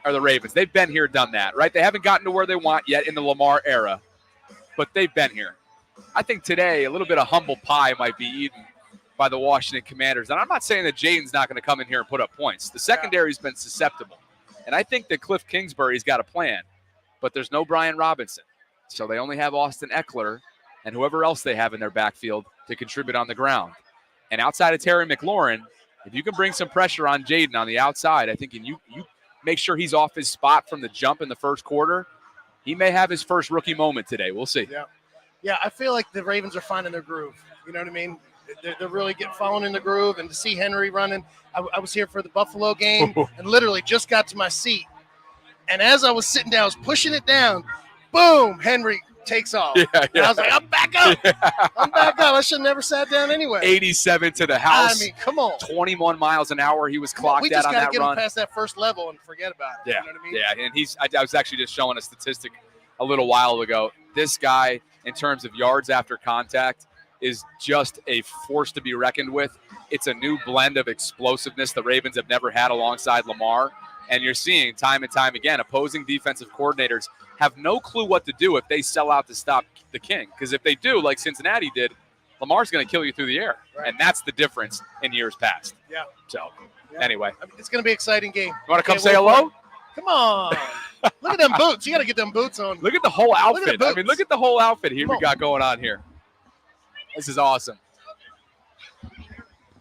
are the Ravens. They've been here, done that, right? They haven't gotten to where they want yet in the Lamar era, but they've been here. I think today a little bit of humble pie might be eaten by the Washington Commanders. And I'm not saying that Jaden's not going to come in here and put up points. The secondary's been susceptible. And I think that Cliff Kingsbury's got a plan, but there's no Brian Robinson. So they only have Austin Eckler and whoever else they have in their backfield to contribute on the ground. And outside of Terry McLaurin, if you can bring some pressure on Jaden on the outside, I think you make sure he's off his spot from the jump in the first quarter, he may have his first rookie moment today. We'll see. Yeah, I feel like the Ravens are finding their groove. You know what I mean? They're really falling in the groove, and to see Henry running. I was here for the Buffalo game and literally just got to my seat. And as I was sitting down, I was pushing it down. Boom, Henry takes off. And I was like, I'm back up. I'm back up. I should have never sat down anyway. 87 to the house. I mean, come on. 21 miles an hour he was clocked at on that run. We just got to get him past that first level and forget about it. Yeah, you know what I mean? Yeah, and I was actually just showing a statistic a little while ago. This guy, in terms of yards after contact, is just a force to be reckoned with. It's a new blend of explosiveness the Ravens have never had alongside Lamar. And you're seeing time and time again, opposing defensive coordinators have no clue what to do if they sell out to stop the king. Because if they do, like Cincinnati did, Lamar's going to kill you through the air. Right. And that's the difference in years past. Yeah. So, anyway. I mean, it's going to be an exciting game. You want to come say hello? Come on. Look at them boots. You got to get them boots on. Look at the whole outfit. Look at the whole outfit here we got going on here. This is awesome. You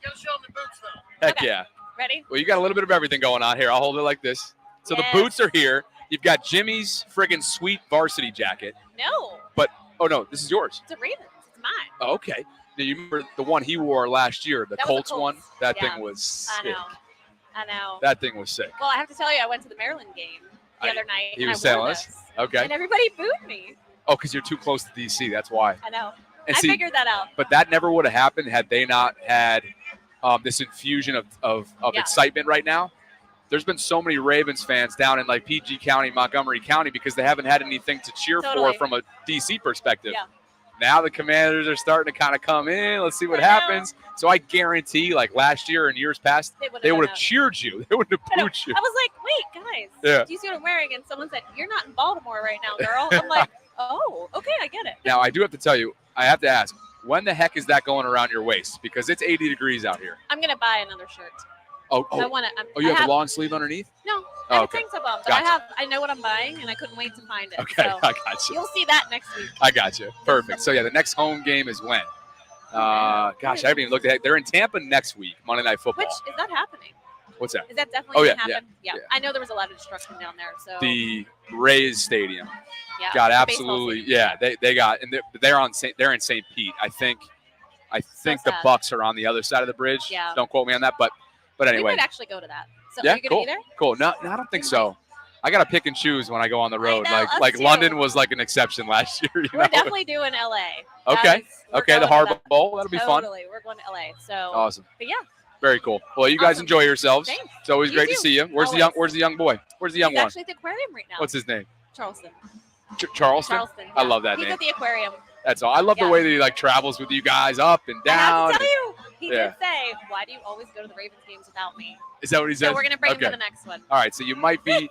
got to show them the boots, though. Heck yeah. Ready? Well, you got a little bit of everything going on here. I'll hold it like this. So the boots are here. You've got Jimmy's friggin' sweet varsity jacket. No. But, oh, no, this is yours. It's a Ravens. It's mine. Oh, okay. Now, you remember the one he wore last year, the Colts one? That thing was sick. I know. That thing was sick. Well, I have to tell you, I went to the Maryland game the other night. He was telling us? Okay. And everybody booed me. Oh, because you're too close to D.C., that's why. I know. And I figured that out. But that never would have happened had they not had this infusion of excitement right now. There's been so many Ravens fans down in like PG County, Montgomery County, because they haven't had anything to cheer for from a D.C. perspective. Yeah. Now the Commanders are starting to kind of come in. Let's see what happens. So I guarantee, like last year and years past, they would have cheered you. They wouldn't have booed you. I was like, wait, guys, do you see what I'm wearing? And someone said, you're not in Baltimore right now, girl. I'm like, oh, okay, I get it. Now, I do have to tell you, I have to ask, when the heck is that going around your waist? Because it's 80 degrees out here. I'm going to buy another shirt. Oh, So I want to. you have a long sleeve underneath? No, I have okay. a tank top on, but Gotcha. I know what I'm buying, and I couldn't wait to find it. Okay, so I got you. You'll see that next week. I got you. Perfect. So, yeah, the next home game is when? Gosh, I haven't even looked at it. They're in Tampa next week, Monday Night Football. Which, is that happening? What's that? Is that definitely Oh, going to yeah, happen? yeah. I know there was a lot of destruction down there. So The Rays Stadium got absolutely, they got, and they're in St. Pete. I think the sad. Bucks are on the other side of the bridge. Yeah. Don't quote me on that, but We anyway. might actually go to that. So Yeah, are you going to cool. be there? Cool. No, I don't think so. I got to pick and choose when I go on the road. know, us like too. London was like an exception last year. You We're know? definitely doing LA. Okay. We're Okay, the going to Harbor that. Bowl. That'll be fun. Totally. We're going to LA. So Awesome. But yeah. Very cool. Well, you guys Awesome. enjoy yourselves. Thanks. It's always You great too. to see you. Where's the young boy? Where's the young He's one? actually at the aquarium right now. What's his name? Charleston. Charleston? Charleston. I yeah. love that He's name. at the aquarium. That's all. I love the way that he like travels with you guys up and I down. have to tell you, he Yeah. did say, "Why do you always go to the Ravens games without me?" Is that what he says? So we're gonna bring him Okay. to the next one. All right, so you might be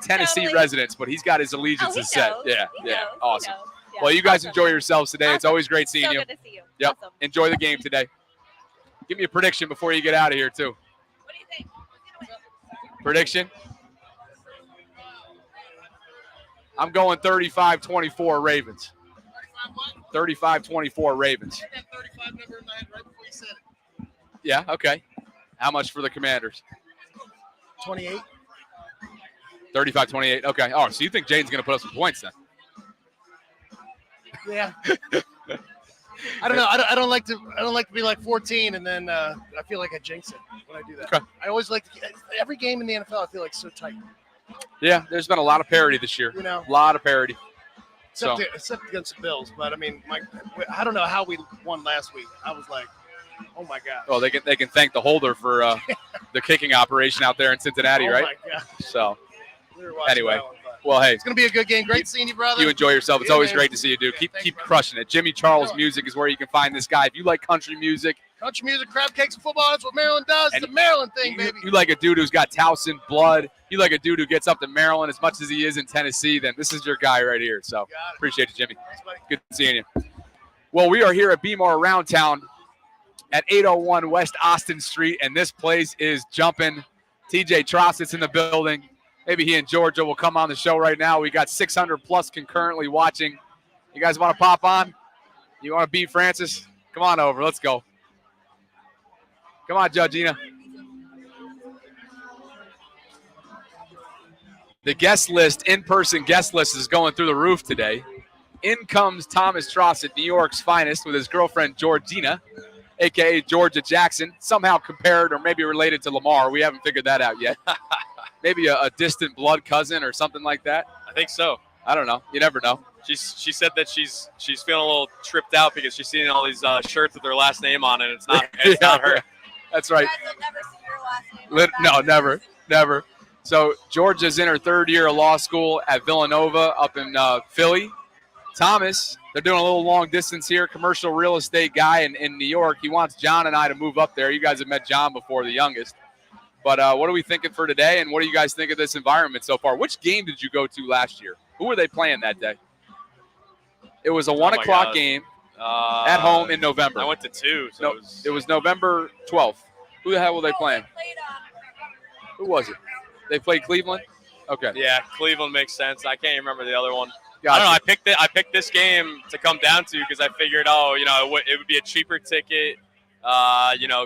Tennessee Totally. residents, but he's got his allegiances set. knows. Yeah, He yeah, knows. awesome. He knows. Yeah. Well, you guys Awesome. enjoy yourselves today. It's Awesome. always great seeing So you. good to see you. Yep. Awesome. Enjoy the game today. Give me a prediction before you get out of here, too. What do you think? Prediction? I'm going 35-24 Ravens. 35-24 Ravens. I had that 35 number in my head right before you said it. Yeah, okay. How much for the Commanders? 28. 35-28. Okay. Oh, so you think Jaden's going to put up some points then? Yeah. I don't know. I don't like to be like 14 and then I feel like I jinx it when I do that. Okay. I always like to, every game in the NFL. I feel like so tight. Yeah, there's been a lot of parity this year. You know. A lot of parity. Except against the Bills, but I mean, I don't know how we won last week. I was like, oh my god. Well, they can thank the holder for the kicking operation out there in Cincinnati, Oh right? my god. So, We were watching anyway, that one, but well, hey, it's gonna be a good game. Great seeing you, brother. you enjoy yourself. It's Yeah, always man. great to see you, dude. Yeah, Keep crushing it. Jimmy Charles Music is where you can find this guy. If you like country music, Country music, crab cakes, and football. That's what Maryland does. And It's a Maryland thing, baby. you like a dude who's got Towson blood, you like a dude who gets up to Maryland as much as he is in Tennessee, then this is your guy right here. So appreciate you, Jimmy. Thanks, buddy. Good seeing you. Well, we are here at Be More Around Town at 801 West Austin Street, and this place is jumping. TJ Trosset's in the building. Maybe he and Georgia will come on the show right now. We got 600 plus concurrently watching. You guys want to pop on? You want to beat Francis? Come on over. Let's go. Come on, Georgina. The guest list, in-person guest list, is going through the roof today. In comes Thomas Trossett, New York's finest, with his girlfriend Georgina, a.k.a. Georgia Jackson, somehow compared or maybe related to Lamar. We haven't figured that out yet. Maybe a distant blood cousin or something like that. I think so. I don't know. You never know. She said that she's feeling a little tripped out because she's seeing all these shirts with her last name on it. It's not her. That's right. No, never. So Georgia's in her third year of law school at Villanova up in Philly. Thomas, they're doing a little long distance here, commercial real estate guy in New York. He wants John and I to move up there. You guys have met John before, the youngest. But what are we thinking for today, and what do you guys think of this environment so far? Which game did you go to last year? Who were they playing that day? It was a 1 o'clock game at home in November. I went to two. So No, it was November 12th. Who the hell were they playing? Who was it? They played Cleveland? Okay. Yeah, Cleveland makes sense. I can't remember the other one. Gotcha. I don't know. I picked this game to come down to because I figured, it would be a cheaper ticket.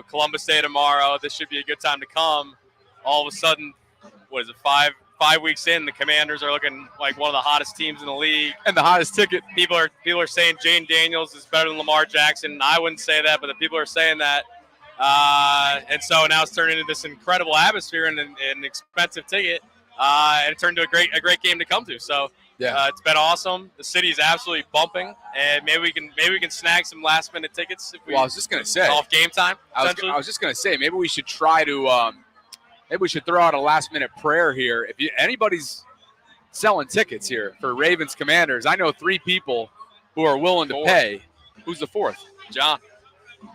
Columbus Day tomorrow. This should be a good time to come. All of a sudden, what is it? 5 weeks in, the Commanders are looking like one of the hottest teams in the league. And the hottest ticket. People are saying Jane Daniels is better than Lamar Jackson. I wouldn't say that, but the people are saying that. And so now it's turned into this incredible atmosphere and an expensive ticket. And it turned into a great game to come to. So yeah, it's been awesome. The city is absolutely bumping, and maybe we can snag some last minute tickets. If we, Well, I was just gonna say off game time. I was just gonna say maybe we should try to maybe we should throw out a last minute prayer here. If anybody's selling tickets here for Ravens Commanders, I know 3 people who are willing to pay. Who's the 4th? John.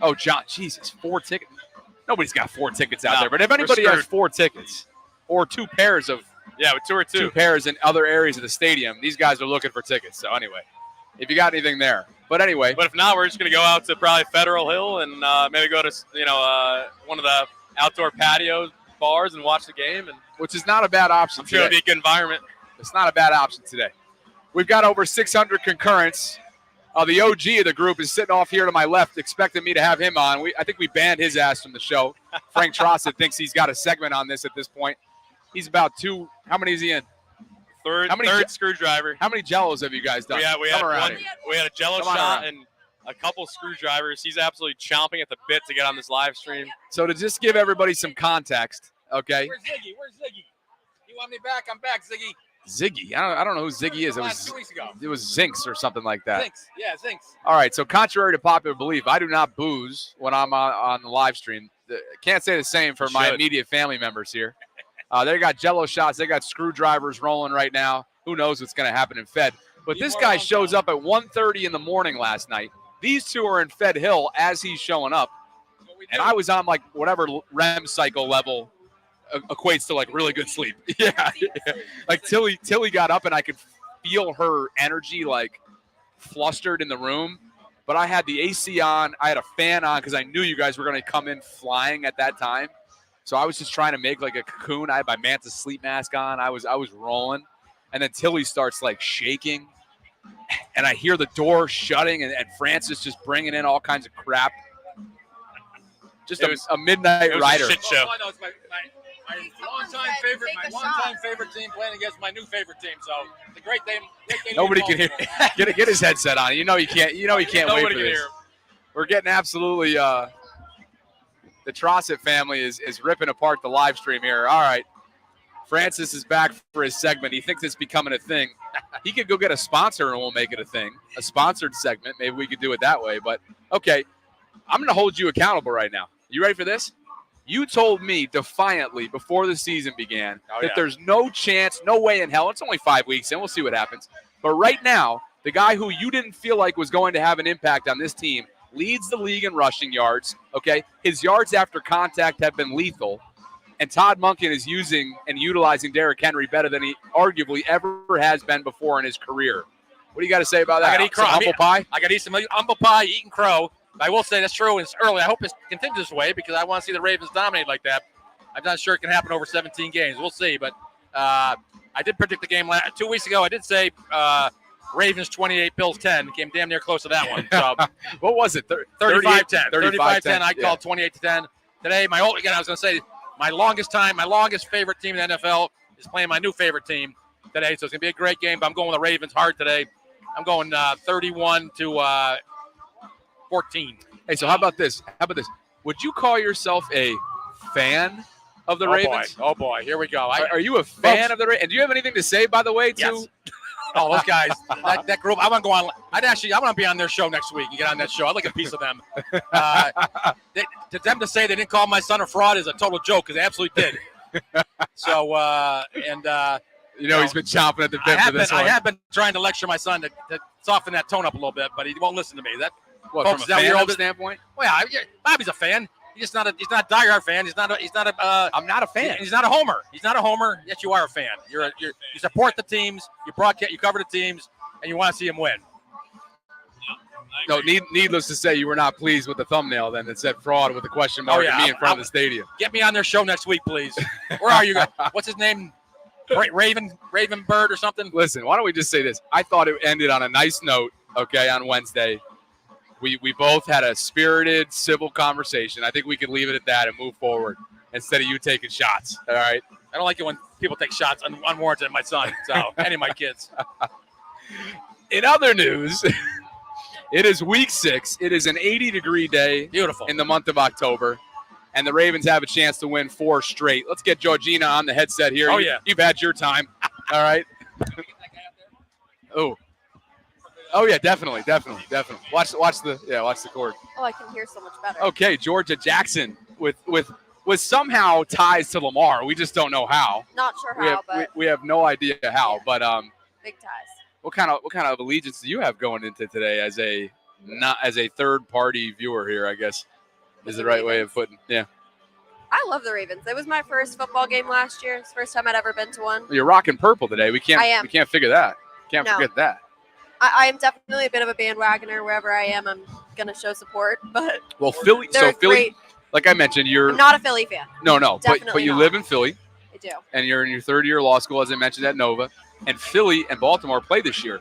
Oh, John. Jesus, 4 tickets. Nobody's got 4 tickets out No, there. But if we're anybody has screwed. 4 tickets or 2 pairs of with 2 or 2. 2 pairs in other areas of the stadium, these guys are looking for tickets. So anyway, if you got anything there. But anyway. But if not, we're just going to go out to probably Federal Hill and maybe go to one of the outdoor patios, bars, and watch the game. And which is not a bad option. I'm sure it'll be a good environment. It's not a bad option today. We've got over 600 concurrents. The OG of the group is sitting off here to my left, expecting me to have him on. I think we banned his ass from the show. Frank Trosset thinks he's got a segment on this at this point. He's about two. How many is he in? Third screwdriver. How many Jellos have you guys done? We had a Jello shot and a couple screwdrivers. He's absolutely chomping at the bit to get on this live stream. So to just give everybody some context, okay? Where's Ziggy? You want me back? I'm back, Ziggy. Ziggy. I don't know who Ziggy is. 2 weeks ago. It was Zinks or something like that. Zinks. Yeah, Zinks. All right. So contrary to popular belief, I do not booze when I'm on the live stream. Can't say the same for my immediate family members here. They got Jello shots. They got screwdrivers rolling right now. Who knows what's going to happen in Fed? But this guy shows up at 1:30 in the morning last night. These two are in Fed Hill as he's showing up. And I was on like whatever REM cycle level equates to like really good sleep. Yeah. Like Tilly got up and I could feel her energy like flustered in the room. But I had the AC on. I had a fan on because I knew you guys were going to come in flying at that time. So I was just trying to make like a cocoon. I had my Manta sleep mask on. I was rolling. And then Tilly starts like shaking. And I hear the door shutting and Francis just bringing in all kinds of crap. Just a midnight rider. A shit show. Oh, no, it's my longtime favorite. My longtime favorite team playing against my new favorite team. So it's a great day. Nobody can hear. Get his headset on. You know he can't wait for this. We're getting absolutely. The Trosset family is ripping apart the live stream here. All right. Francis is back for his segment. He thinks it's becoming a thing. He could go get a sponsor and we'll make it a thing. A sponsored segment. Maybe we could do it that way. But, okay, I'm going to hold you accountable right now. You ready for this? You told me defiantly before the season began that there's no chance, no way in hell. It's only 5 weeks and we'll see what happens. But right now, the guy who you didn't feel like was going to have an impact on this team leads the league in rushing yards, okay? His yards after contact have been lethal. And Todd Monken is using and utilizing Derrick Henry better than he arguably ever has been before in his career. What do you got to say about that? I got to eat crow. Humble pie? I got to eat some humble pie, eating crow. I will say that's true. It's early. I hope it continues this way because I want to see the Ravens dominate like that. I'm not sure it can happen over 17 games. We'll see. But I did predict the game 2 weeks ago. I did say Ravens 28, Bills 10. Came damn near close to that one. So what was it? 35-10. 35-10. I called 28-10. Today, I was going to say, my longest favorite team in the NFL is playing my new favorite team today. So it's going to be a great game, but I'm going with the Ravens hard today. I'm going 31-14. Hey, so how about this? Would you call yourself a fan of the Ravens? Oh, boy. Here we go. Are you a fan of the Ravens? And do you have anything to say, by the way, too? Yes. Oh, those guys, that group. I want to go on. I want to be on their show next week and get on that show. I'd like a piece of them. To them to say they didn't call my son a fraud is a total joke because they absolutely did. So, he's been chomping at the bit for this one. I have been trying to lecture my son to soften that tone up a little bit, but he won't listen to me. From a fan standpoint? Well, yeah, Bobby's a fan. He's not a diehard fan. I'm not a fan. He's not a homer. He's not a homer. Yes, you are a fan. You support the teams. You broadcast. You cover the teams, and you want to see them win. No, needless to say, you were not pleased with the thumbnail then that said fraud with a question mark and me in front of the stadium. Get me on their show next week, please. Where are you guys? What's his name? Raven Bird or something? Listen, why don't we just say this? I thought it ended on a nice note, okay, on Wednesday. We both had a spirited, civil conversation. I think we could leave it at that and move forward instead of you taking shots, all right? I don't like it when people take shots unwarranted at my son, so any of my kids. In other news, it is week 6. It is an 80-degree day. Beautiful. In the month of October, and the Ravens have a chance to win 4 straight. Let's get Georgina on the headset here. Oh, yeah. You've had your time, all right? Oh yeah, definitely. Watch the cord. Oh, I can hear so much better. Okay, Georgia Jackson with somehow ties to Lamar. We just don't know how. Not sure how, but we have no idea how. But big ties. What kind of allegiance do you have going into today as a third party viewer here? I guess is the right way of putting. Yeah. I love the Ravens. It was my first football game last year. It's the first time I'd ever been to one. You're rocking purple today. We I am. can't figure that. Can't forget that. I am definitely a bit of a bandwagoner. Wherever I am, I'm gonna show support. But Philly. they're So Philly. great. like I mentioned, you're I'm not a Philly fan. No, but Definitely you not. live in Philly. I do. And you're in your third year of law school, as I mentioned, at Nova. And Philly and Baltimore play this year.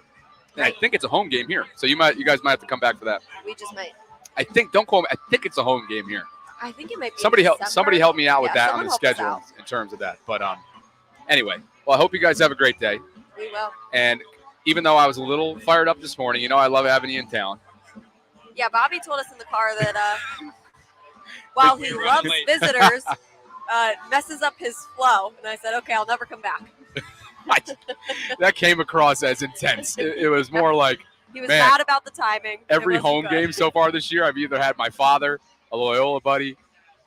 And I think it's a home game here. So you guys might have to come back for that. We just might. I think, don't quote me, I think it's a home game here. I think it might be. Somebody help me out with that on the someone help us schedule out. in terms of that. But anyway, well, I hope you guys have a great day. We will. And even though I was a little fired up this morning, I love having you in town. Yeah, Bobby told us in the car that while he loves visitors, messes up his flow. And I said, okay, I'll never come back. That came across as intense. It was more like, he was mad about the timing. Every home game so far this year, I've either had my father, a Loyola buddy,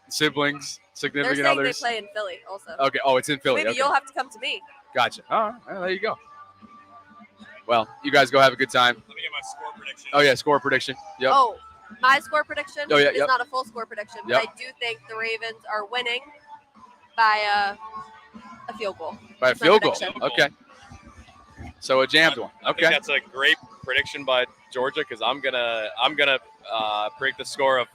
siblings, significant They're saying others. they play in Philly also. Okay. Oh, it's in Philly. Maybe Okay. you'll have to come to me. Gotcha. All right. Well, there you go. Well, you guys go have a good time. Let me get my score prediction. Oh, yeah, score prediction. Yep. Oh, my score prediction Oh, is not a full score prediction, but Yep. I do think the Ravens are winning by a field goal. By a That's my field goal. prediction. Okay. So a jammed one. I Okay. think that's a great prediction by Georgia because I'm gonna predict the score of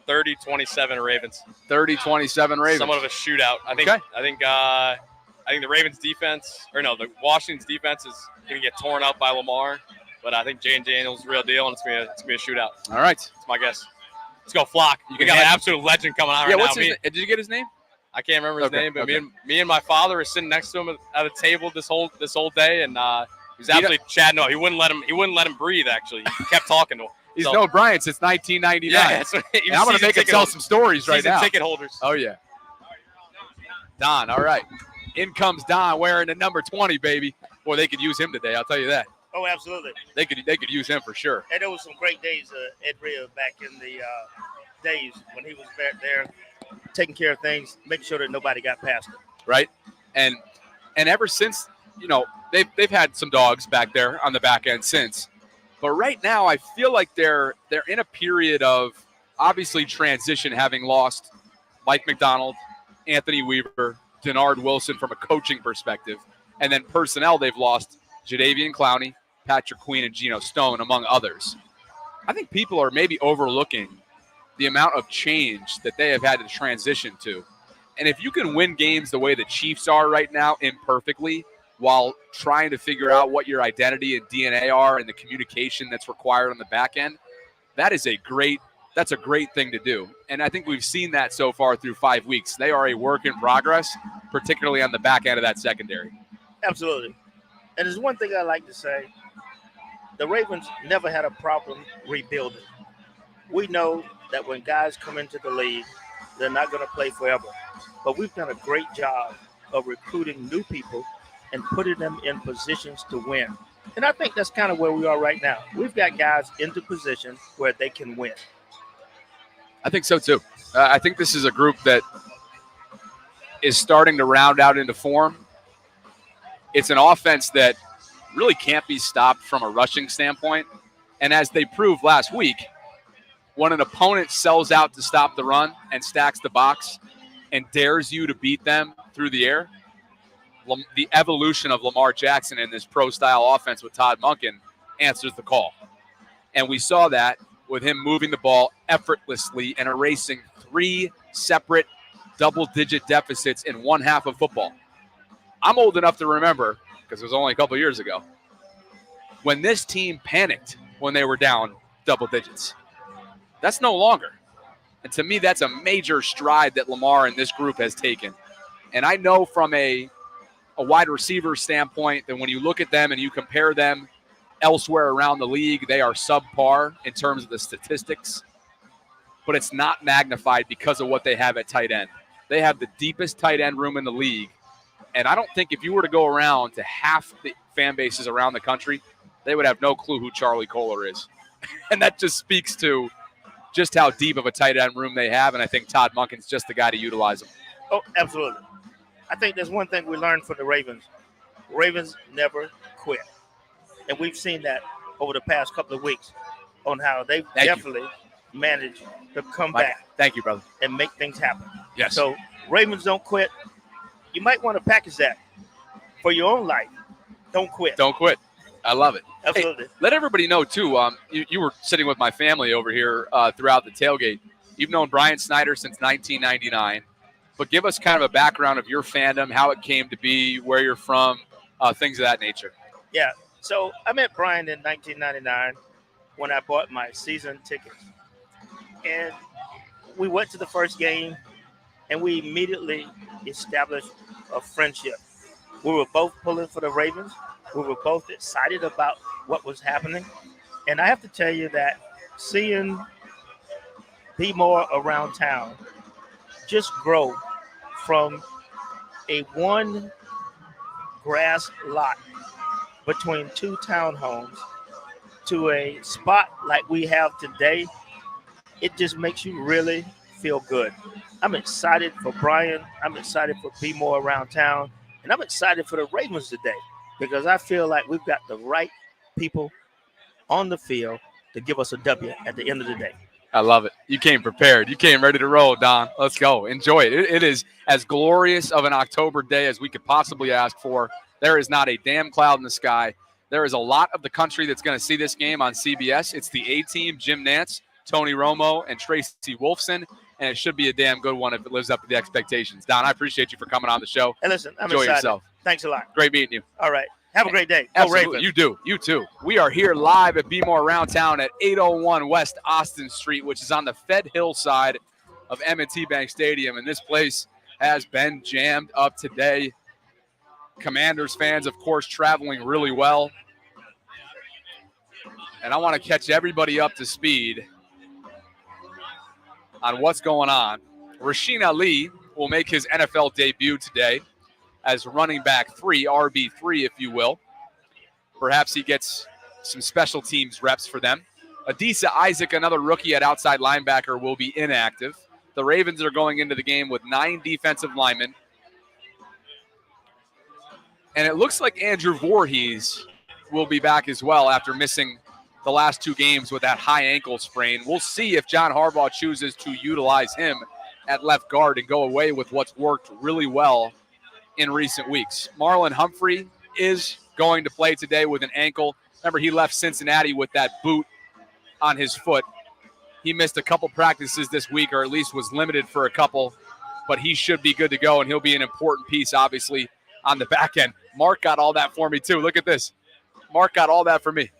30-27 Ravens. 30-27 Ravens. Somewhat of a shootout. I think the Ravens defense, the Washington's defense is gonna get torn up by Lamar, but I think Jane Daniels is the real deal, and it's gonna be a shootout. All right. That's my guess. Let's go Flock. You got an absolute legend coming out right now. Did you get his name? I can't remember his name, but me and my father are sitting next to him at a table this whole day, and he was absolutely chatting up. He wouldn't let him breathe. Actually, he kept talking to him. He's known Bryant since 1999. Yeah, so and I'm going to make him tell some stories right now. Ticket holders. Oh, yeah. Don, all right. In comes Don wearing the number 20, baby. Boy, they could use him today, I'll tell you that. Oh, absolutely. They could use him for sure. And there was some great days, Ed Rhea, back in the days when he was back there taking care of things, making sure that nobody got past him. Right? And ever since, they've had some dogs back there on the back end since. But right now, I feel like they're in a period of obviously transition, having lost Mike McDonald, Anthony Weaver, Denard Wilson from a coaching perspective. And then personnel, they've lost Jadeveon Clowney, Patrick Queen, and Geno Stone, among others. I think people are maybe overlooking the amount of change that they have had to transition to. And if you can win games the way the Chiefs are right now, imperfectly, while trying to figure out what your identity and DNA are and the communication that's required on the back end, that's a great thing to do. And I think we've seen that so far through 5 weeks. They are a work in progress, particularly on the back end of that secondary. Absolutely. And there's one thing I like to say. The Ravens never had a problem rebuilding. We know that when guys come into the league, they're not going to play forever. But we've done a great job of recruiting new people and putting them in positions to win. And I think that's kind of where we are right now. We've got guys into positions where they can win. I think so, too. I think this is a group that is starting to round out into form. It's an offense that really can't be stopped from a rushing standpoint. And as they proved last week, when an opponent sells out to stop the run and stacks the box and dares you to beat them through the air, the evolution of Lamar Jackson in this pro-style offense with Todd Monken answers the call. And we saw that with him moving the ball effortlessly and erasing 3 separate double-digit deficits in one half of football. I'm old enough to remember, because it was only a couple years ago, when this team panicked when they were down double digits. That's no longer. And to me, that's a major stride that Lamar and this group has taken. And I know from a wide receiver standpoint that when you look at them and you compare them elsewhere around the league, they are subpar in terms of the statistics. But it's not magnified because of what they have at tight end. They have the deepest tight end room in the league. And I don't think if you were to go around to half the fan bases around the country, they would have no clue who Charlie Kohler is. And that just speaks to just how deep of a tight end room they have. And I think Todd Monken's just the guy to utilize them. Oh, absolutely. I think there's one thing we learned from the Ravens. Ravens never quit. And we've seen that over the past couple of weeks on how they've definitely managed to come back. Thank you, brother. And make things happen. Yes. So Ravens don't quit. You might want to package that for your own life. Don't quit. Don't quit. I love it. Absolutely. Hey, let everybody know, too, you were sitting with my family over here throughout the tailgate. You've known Brian Snyder since 1999. But give us kind of a background of your fandom, how it came to be, where you're from, things of that nature. Yeah. So I met Brian in 1999 when I bought my season tickets. And we went to the first game, and we immediately established a friendship. We were both pulling for the Ravens. We were both excited about what was happening. And I have to tell you that seeing Be More around town just grow from a one grass lot between two townhomes to a spot like we have today, it just makes you really feel good. I'm excited for Brian. I'm excited for Be More around town. And I'm excited for the Ravens today because I feel like we've got the right people on the field to give us a W at the end of the day. I love it. You came prepared. You came ready to roll, Don. Let's go. Enjoy it. It is as glorious of an October day as we could possibly ask for. There is not a damn cloud in the sky. There is a lot of the country that's going to see this game on CBS. It's the A-Team, Jim Nantz, Tony Romo, and Tracy Wolfson, and it should be a damn good one if it lives up to the expectations. Don, I appreciate you for coming on the show. And listen, I'm Enjoy excited. yourself. Thanks a lot. Great meeting you. All right. Have a great day. Go Absolutely. Ravens. You do. You too. We are here live at Be More Around Town at 801 West Austin Street, which is on the Fed Hill side of M&T Bank Stadium. And this place has been jammed up today. Commanders fans, of course, traveling really well. And I want to catch everybody up to speed on what's going on. Rasheen Ali will make his NFL debut today as running back 3, RB3, if you will. Perhaps he gets some special teams reps for them. Adisa Isaac, another rookie at outside linebacker, will be inactive. The Ravens are going into the game with 9 defensive linemen. And it looks like Andrew Voorhees will be back as well after missing the last 2 games with that high ankle sprain. We'll see if John Harbaugh chooses to utilize him at left guard and go away with what's worked really well in recent weeks. Marlon Humphrey is going to play today with an ankle. Remember, he left Cincinnati with that boot on his foot. He missed a couple practices this week, or at least was limited for a couple, but he should be good to go, and he'll be an important piece, obviously, on the back end. Mark got all that for me, too. Look at this. Mark got all that for me.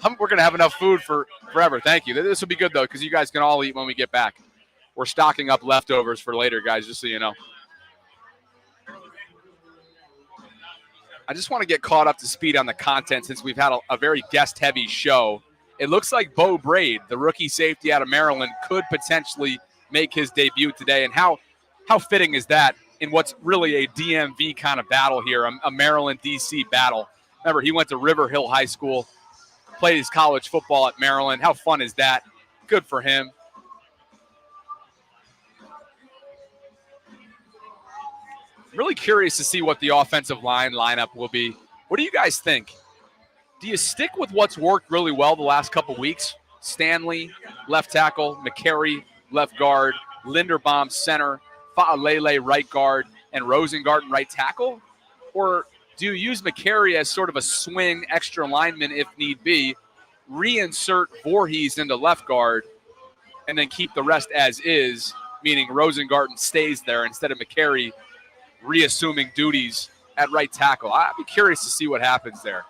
We're going to have enough food for forever. Thank you. This will be good, though, because you guys can all eat when we get back. We're stocking up leftovers for later, guys, just so you know. I just want to get caught up to speed on the content since we've had a very guest-heavy show. It looks like Bo Braid, the rookie safety out of Maryland, could potentially make his debut today. And how fitting is that in what's really a DMV kind of battle here, a Maryland D.C. battle? Remember, he went to River Hill High School, played his college football at Maryland. How fun is that? Good for him. Really curious to see what the offensive line lineup will be. What do you guys think? Do you stick with what's worked really well the last couple weeks? Stanley, left tackle, McCary, left guard, Linderbaum, center, Fa'alele, right guard, and Rosengarten, right tackle? Or do you use McCary as sort of a swing extra lineman if need be, reinsert Voorhees into left guard, and then keep the rest as is, meaning Rosengarten stays there instead of McCary reassuming duties at right tackle? I'd be curious to see what happens there.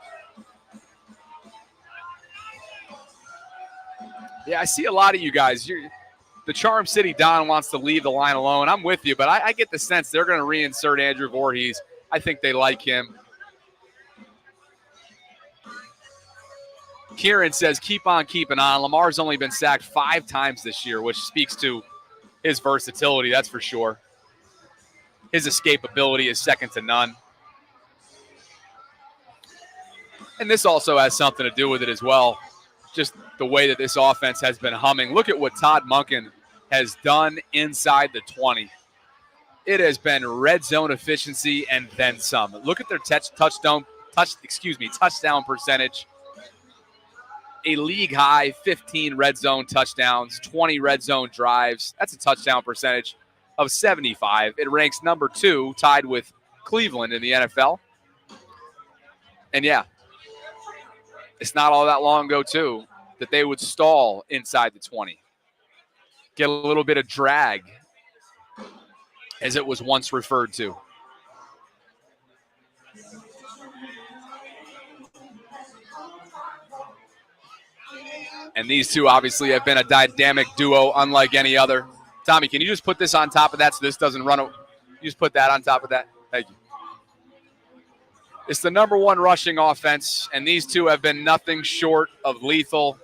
Yeah, I see a lot of you guys. The Charm City Don wants to leave the line alone. I'm with you, but I get the sense they're going to reinsert Andrew Voorhees. I think they like him. Kieran says, keep on keeping on. Lamar's only been sacked 5 times this year, which speaks to his versatility, that's for sure. His escapability is second to none. And this also has something to do with it as well. Just the way that this offense has been humming. Look at what Todd Monken has done inside the 20. It has been red zone efficiency and then some. Look at their touchdown percentage. A league high 15 red zone touchdowns, 20 red zone drives. That's a touchdown percentage of 75. It ranks number 2, tied with Cleveland in the NFL. And yeah, it's not all that long ago, too, that they would stall inside the 20. get a little bit of drag, as it was once referred to. And these two obviously have been a dynamic duo unlike any other. Tommy, can you just put this on top of that so this doesn't run? You just put that on top of that. Thank you. It's the number one rushing offense, and these two have been nothing short of lethal.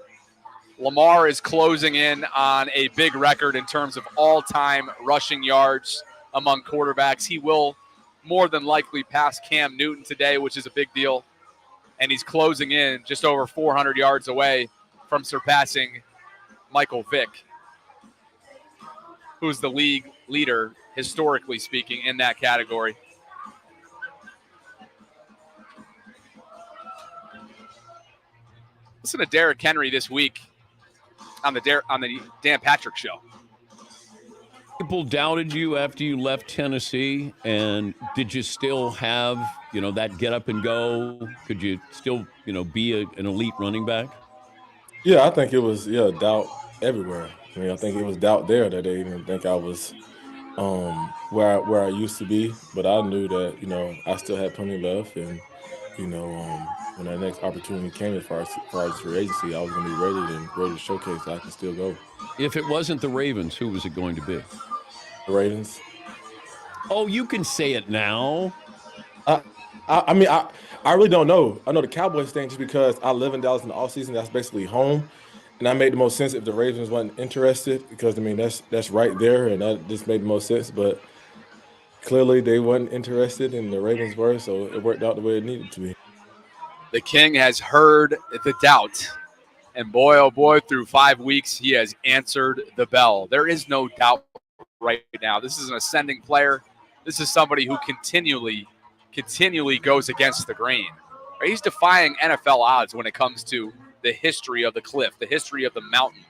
Lamar is closing in on a big record in terms of all-time rushing yards among quarterbacks. He will more than likely pass Cam Newton today, which is a big deal. And he's closing in just over 400 yards away from surpassing Michael Vick, who's the league leader, historically speaking, in that category. Listen to Derrick Henry this week on the Dan Patrick Show. People doubted you after you left Tennessee, and did you still have, that get up and go? Could you still, be an elite running back? Yeah, I think it was doubt everywhere. I mean, I think it was doubt there that they didn't think I was where I used to be, but I knew that I still had plenty left, and when that next opportunity came as far as free agency, I was going to be ready to showcase that I can still go. If it wasn't the Ravens, who was it going to be? The Ravens. Oh, you can say it now. I mean, I really don't know. I know the Cowboys thing just because I live in Dallas in the offseason. That's basically home. And that made the most sense if the Ravens wasn't interested because, I mean, that's right there, and that just made the most sense. But clearly they weren't interested, and the Ravens were, so it worked out the way it needed to be. The King has heard the doubt. And boy, oh boy, through 5 weeks, he has answered the bell. There is no doubt right now. This is an ascending player. This is somebody who continually goes against the grain. Right? He's defying NFL odds when it comes to the history of the cliff, the history of the mountain,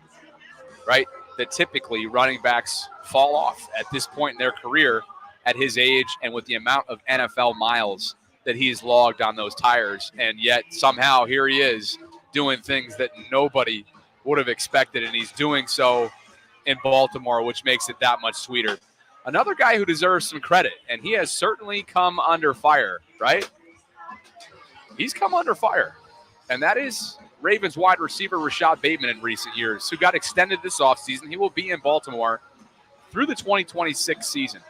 right? That typically running backs fall off at this point in their career at his age and with the amount of NFL miles that he's logged on those tires. And yet somehow here he is doing things that nobody would have expected, and he's doing so in Baltimore, which makes it that much sweeter. Another guy who deserves some credit, and he has certainly come under fire, right? He's come under fire, and that is Ravens wide receiver Rashad Bateman in recent years, who got extended this offseason. He will be in Baltimore through the 2026 season.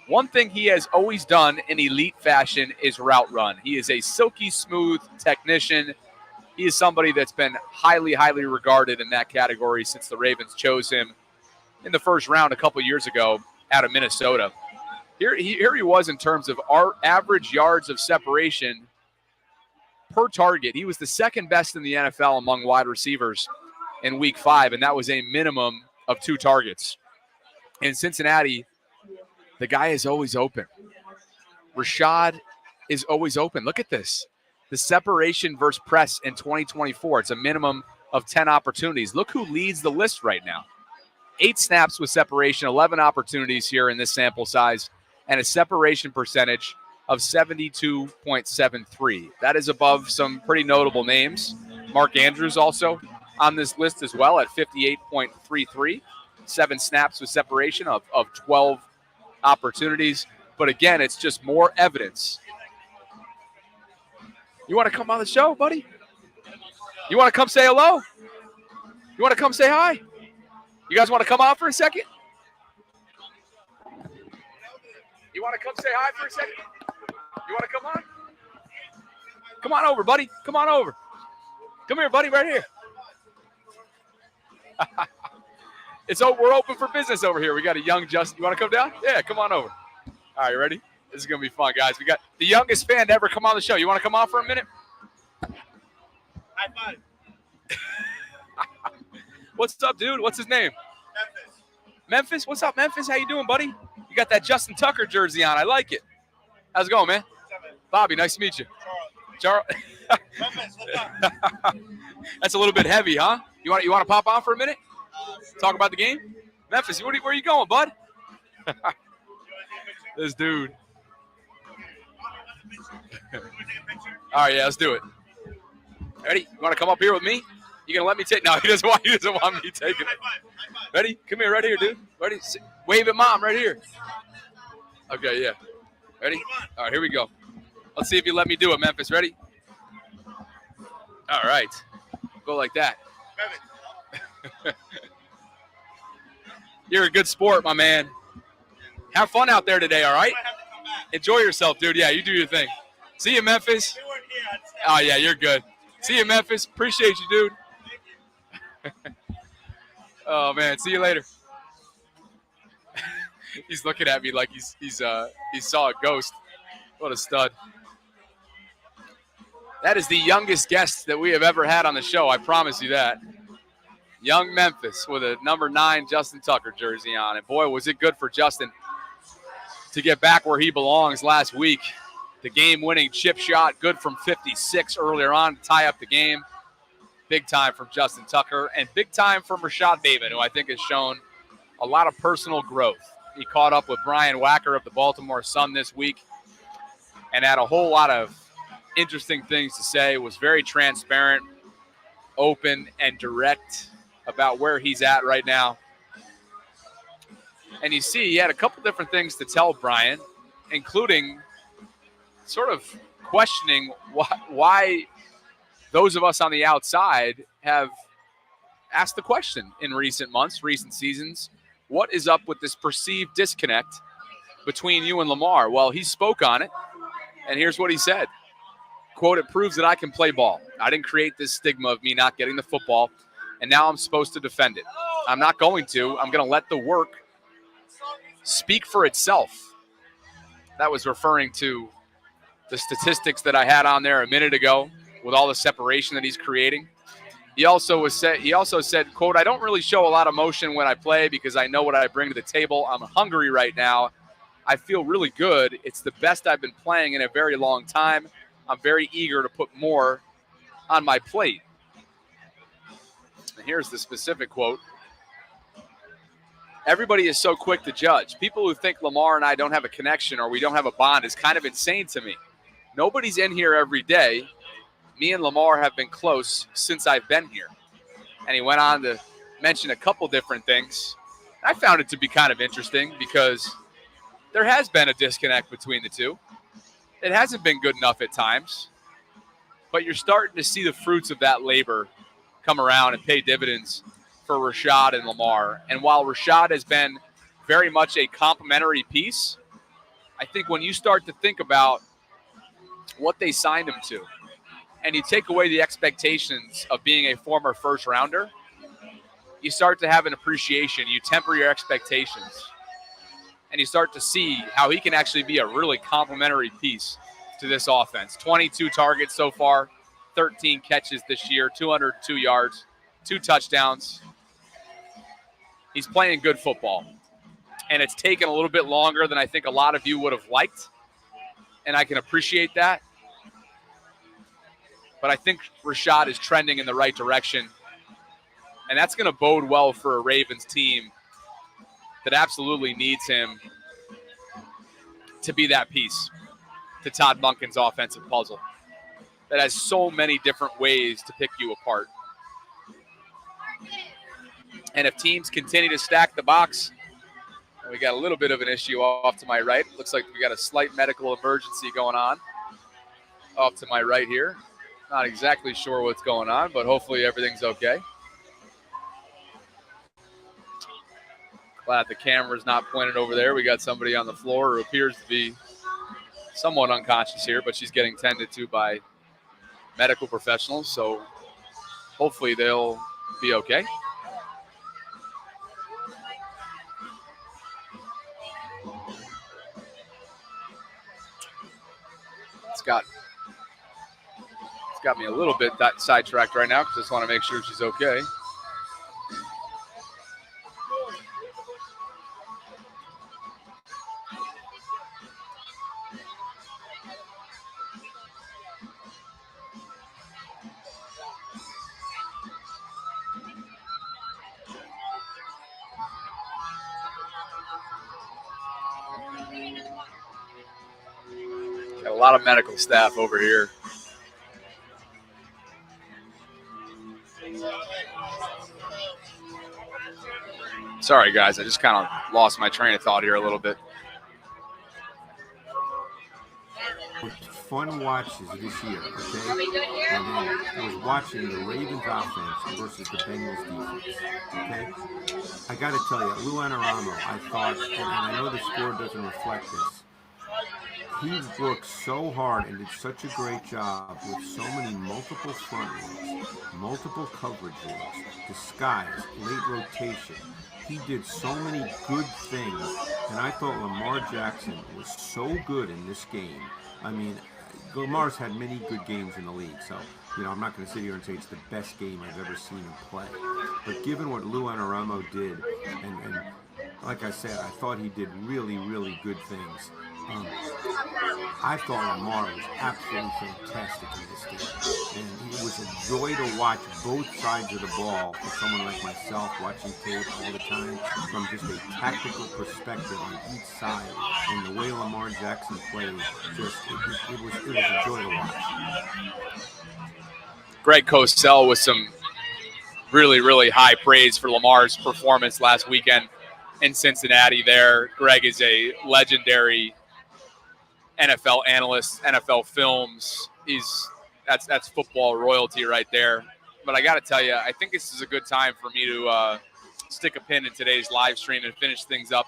One thing he has always done in elite fashion is route run. He is a silky smooth technician. He is somebody that's been highly, highly regarded in that category since the Ravens chose him in the first round a couple years ago out of Minnesota. Here he was in terms of our average yards of separation per target. He was the second best in the NFL among wide receivers in week 5, and that was a minimum of 2 targets. In Cincinnati, the guy is always open. Rashad is always open. Look at this. The separation versus press in 2024, it's a minimum of 10 opportunities. Look who leads the list right now. 8 snaps with separation, 11 opportunities here in this sample size, and a separation percentage of 72.73. That is above some pretty notable names. Mark Andrews also on this list as well at 58.33. 7 snaps with separation of 12 opportunities. But again, it's just more evidence. You want to come on the show, buddy? You want to come say hello? You want to come say hi? You guys want to come out for a second? You want to come say hi for a second? You want to come on? Come on over, buddy. Come on over. Come here, buddy, right here. We're open for business over here. We got a young Justin. You want to come down? Yeah, come on over. All right, you ready? This is going to be fun, guys. We got the youngest fan to ever come on the show. You want to come on for a minute? High five. What's up, dude? What's his name? Memphis? What's up, Memphis? How you doing, buddy? You got that Justin Tucker jersey on. I like it. How's it going, man? Bobby, nice to meet you. Charles. That's a little bit heavy, huh? You want to pop on for a minute? Talk about the game? Memphis, where are you going, bud? This dude. All right, yeah, let's do it. Ready? You want to come up here with me? You gonna let me take? No, he doesn't want me taking it. Ready? Come here, right here, dude. Ready? Wave at mom, right here. Okay, yeah. Ready? All right, here we go. Let's see if you let me do it, Memphis. Ready? All right. Go like that. You're a good sport, my man. Have fun out there today, all right? Enjoy yourself, dude. Yeah, you do your thing. See you, Memphis. Oh, yeah, you're good. See you, Memphis. Appreciate you, dude. Oh, man. See you later. He's looking at me like he saw a ghost. What a stud. That is the youngest guest that we have ever had on the show. I promise you that. Young Memphis with a number 9 Justin Tucker jersey on. And boy, was it good for Justin to get back where he belongs last week. The game-winning chip shot, good from 56 earlier on to tie up the game. Big time from Justin Tucker, and big time from Rashad Bateman, who I think has shown a lot of personal growth. He caught up with Brian Wacker of the Baltimore Sun this week and had a whole lot of interesting things to say, was very transparent, open, and direct about where he's at right now. And you see, he had a couple different things to tell Brian, including sort of questioning why those of us on the outside have asked the question in recent months, recent seasons, what is up with this perceived disconnect between you and Lamar? Well, he spoke on it, and here's what he said. Quote, "It proves that I can play ball. I didn't create this stigma of me not getting the football, and now I'm supposed to defend it. I'm not going to. I'm going to let the work speak for itself." That was referring to the statistics that I had on there a minute ago with all the separation that he's creating. He also said, quote, "I don't really show a lot of emotion when I play because I know what I bring to the table. I'm hungry right now. I feel really good. It's the best I've been playing in a very long time. I'm very eager to put more on my plate." And here's the specific quote. "Everybody is so quick to judge. People who think Lamar and I don't have a connection or we don't have a bond is kind of insane to me. Nobody's in here every day. Me and Lamar have been close since I've been here." And he went on to mention a couple different things. I found it to be kind of interesting because there has been a disconnect between the two. It hasn't been good enough at times, but you're starting to see the fruits of that labor come around and pay dividends for Rashad and Lamar. And while Rashad has been very much a complimentary piece, I think when you start to think about what they signed him to, and you take away the expectations of being a former first rounder, you start to have an appreciation. You temper your expectations, and you start to see how he can actually be a really complimentary piece to this offense. 22 targets so far, 13 catches this year, 202 yards, 2 touchdowns. He's playing good football, and it's taken a little bit longer than I think a lot of you would have liked, and I can appreciate that. But I think Rashad is trending in the right direction, and that's going to bode well for a Ravens team that absolutely needs him to be that piece to Todd Monken's offensive puzzle that has so many different ways to pick you apart. And if teams continue to stack the box, we got a little bit of an issue off to my right. Looks like we got a slight medical emergency going on off to my right here. Not exactly sure what's going on, but hopefully everything's okay. Glad the camera's not pointed over there. We got somebody on the floor who appears to be somewhat unconscious here, but she's getting tended to by medical professionals, so hopefully they'll be okay. It's got me a little bit sidetracked right now because I just want to make sure she's okay. Got a lot of medical staff over here. Sorry, guys. I just kind of lost my train of thought here a little bit. Fun watches this year, okay? And then was watching the Ravens offense versus the Bengals defense, okay? I got to tell you, Lou Anarumo, I thought, and I know the score doesn't reflect this, he worked so hard and did such a great job with so many multiple front looks, multiple coverage looks, disguise, late rotation. He did so many good things, and I thought Lamar Jackson was so good in this game. I mean, Lamar's had many good games in the league, so I'm not going to sit here and say it's the best game I've ever seen him play. But given what Lou Anarumo did, and like I said, I thought he did really, really good things. I thought Lamar was absolutely fantastic in this game. And it was a joy to watch both sides of the ball for someone like myself watching tape all the time from just a tactical perspective on each side. And the way Lamar Jackson played, it was a joy to watch. Greg Cosell with some really, really high praise for Lamar's performance last weekend in Cincinnati there. Greg is a legendary NFL analyst, NFL films. That's football royalty right there. But I got to tell you, I think this is a good time for me to stick a pin in today's live stream and finish things up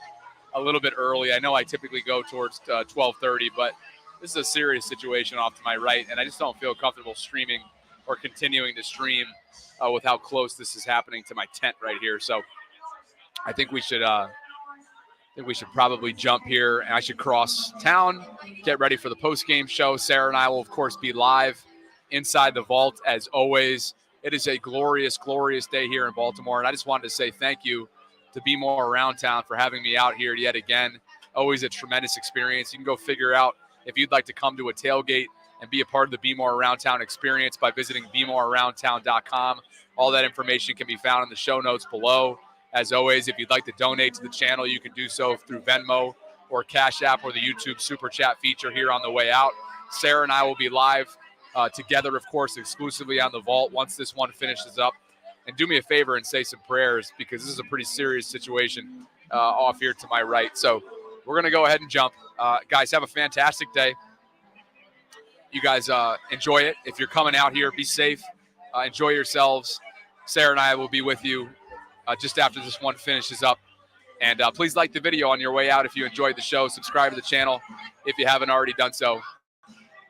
a little bit early. I know I typically go towards 12:30, but this is a serious situation off to my right, and I just don't feel comfortable streaming or continuing to stream with how close this is happening to my tent right here. So I think we should probably jump here, and I should cross town, get ready for the post-game show. Sarah and I will, of course, be live inside the vault as always. It is a glorious, glorious day here in Baltimore, and I just wanted to say thank you to Be More Around Town for having me out here yet again. Always a tremendous experience. You can go figure out if you'd like to come to a tailgate and be a part of the Be More Around Town experience by visiting BeMoreAroundTown.com. All that information can be found in the show notes below. As always, if you'd like to donate to the channel, you can do so through Venmo or Cash App or the YouTube Super Chat feature here on the way out. Sarah and I will be live together, of course, exclusively on the vault once this one finishes up. And do me a favor and say some prayers because this is a pretty serious situation off here to my right. So we're going to go ahead and jump. Guys, have a fantastic day. You guys enjoy it. If you're coming out here, be safe. Enjoy yourselves. Sarah and I will be with you just after this one finishes up. And please like the video on your way out if you enjoyed the show. Subscribe to the channel if you haven't already done so.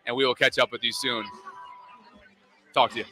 And we will catch up with you soon. Talk to you.